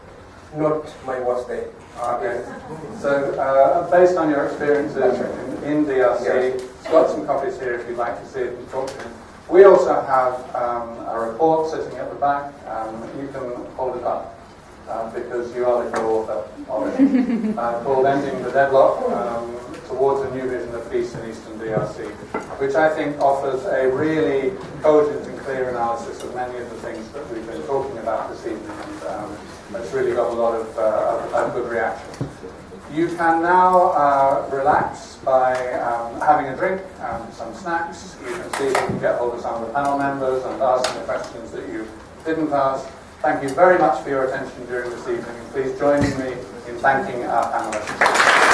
Not My Worst Day. Okay. So, based on your experiences in DRC, yes. It's got some copies here if you'd like to see it and talk to him. We also have a report sitting at the back. You can hold it up because you are the co-author of it, called Ending the Deadlock, Towards a New Vision of Peace in Eastern DRC, which I think offers a really cogent and clear analysis of many of the things that we've been talking about this evening, and it's really got a lot of good reaction. You can now relax by having a drink and some snacks. You can see if you can get hold of some of the panel members and ask them the questions that you didn't ask. Thank you very much for your attention during this evening, and please join me in thanking our panelists.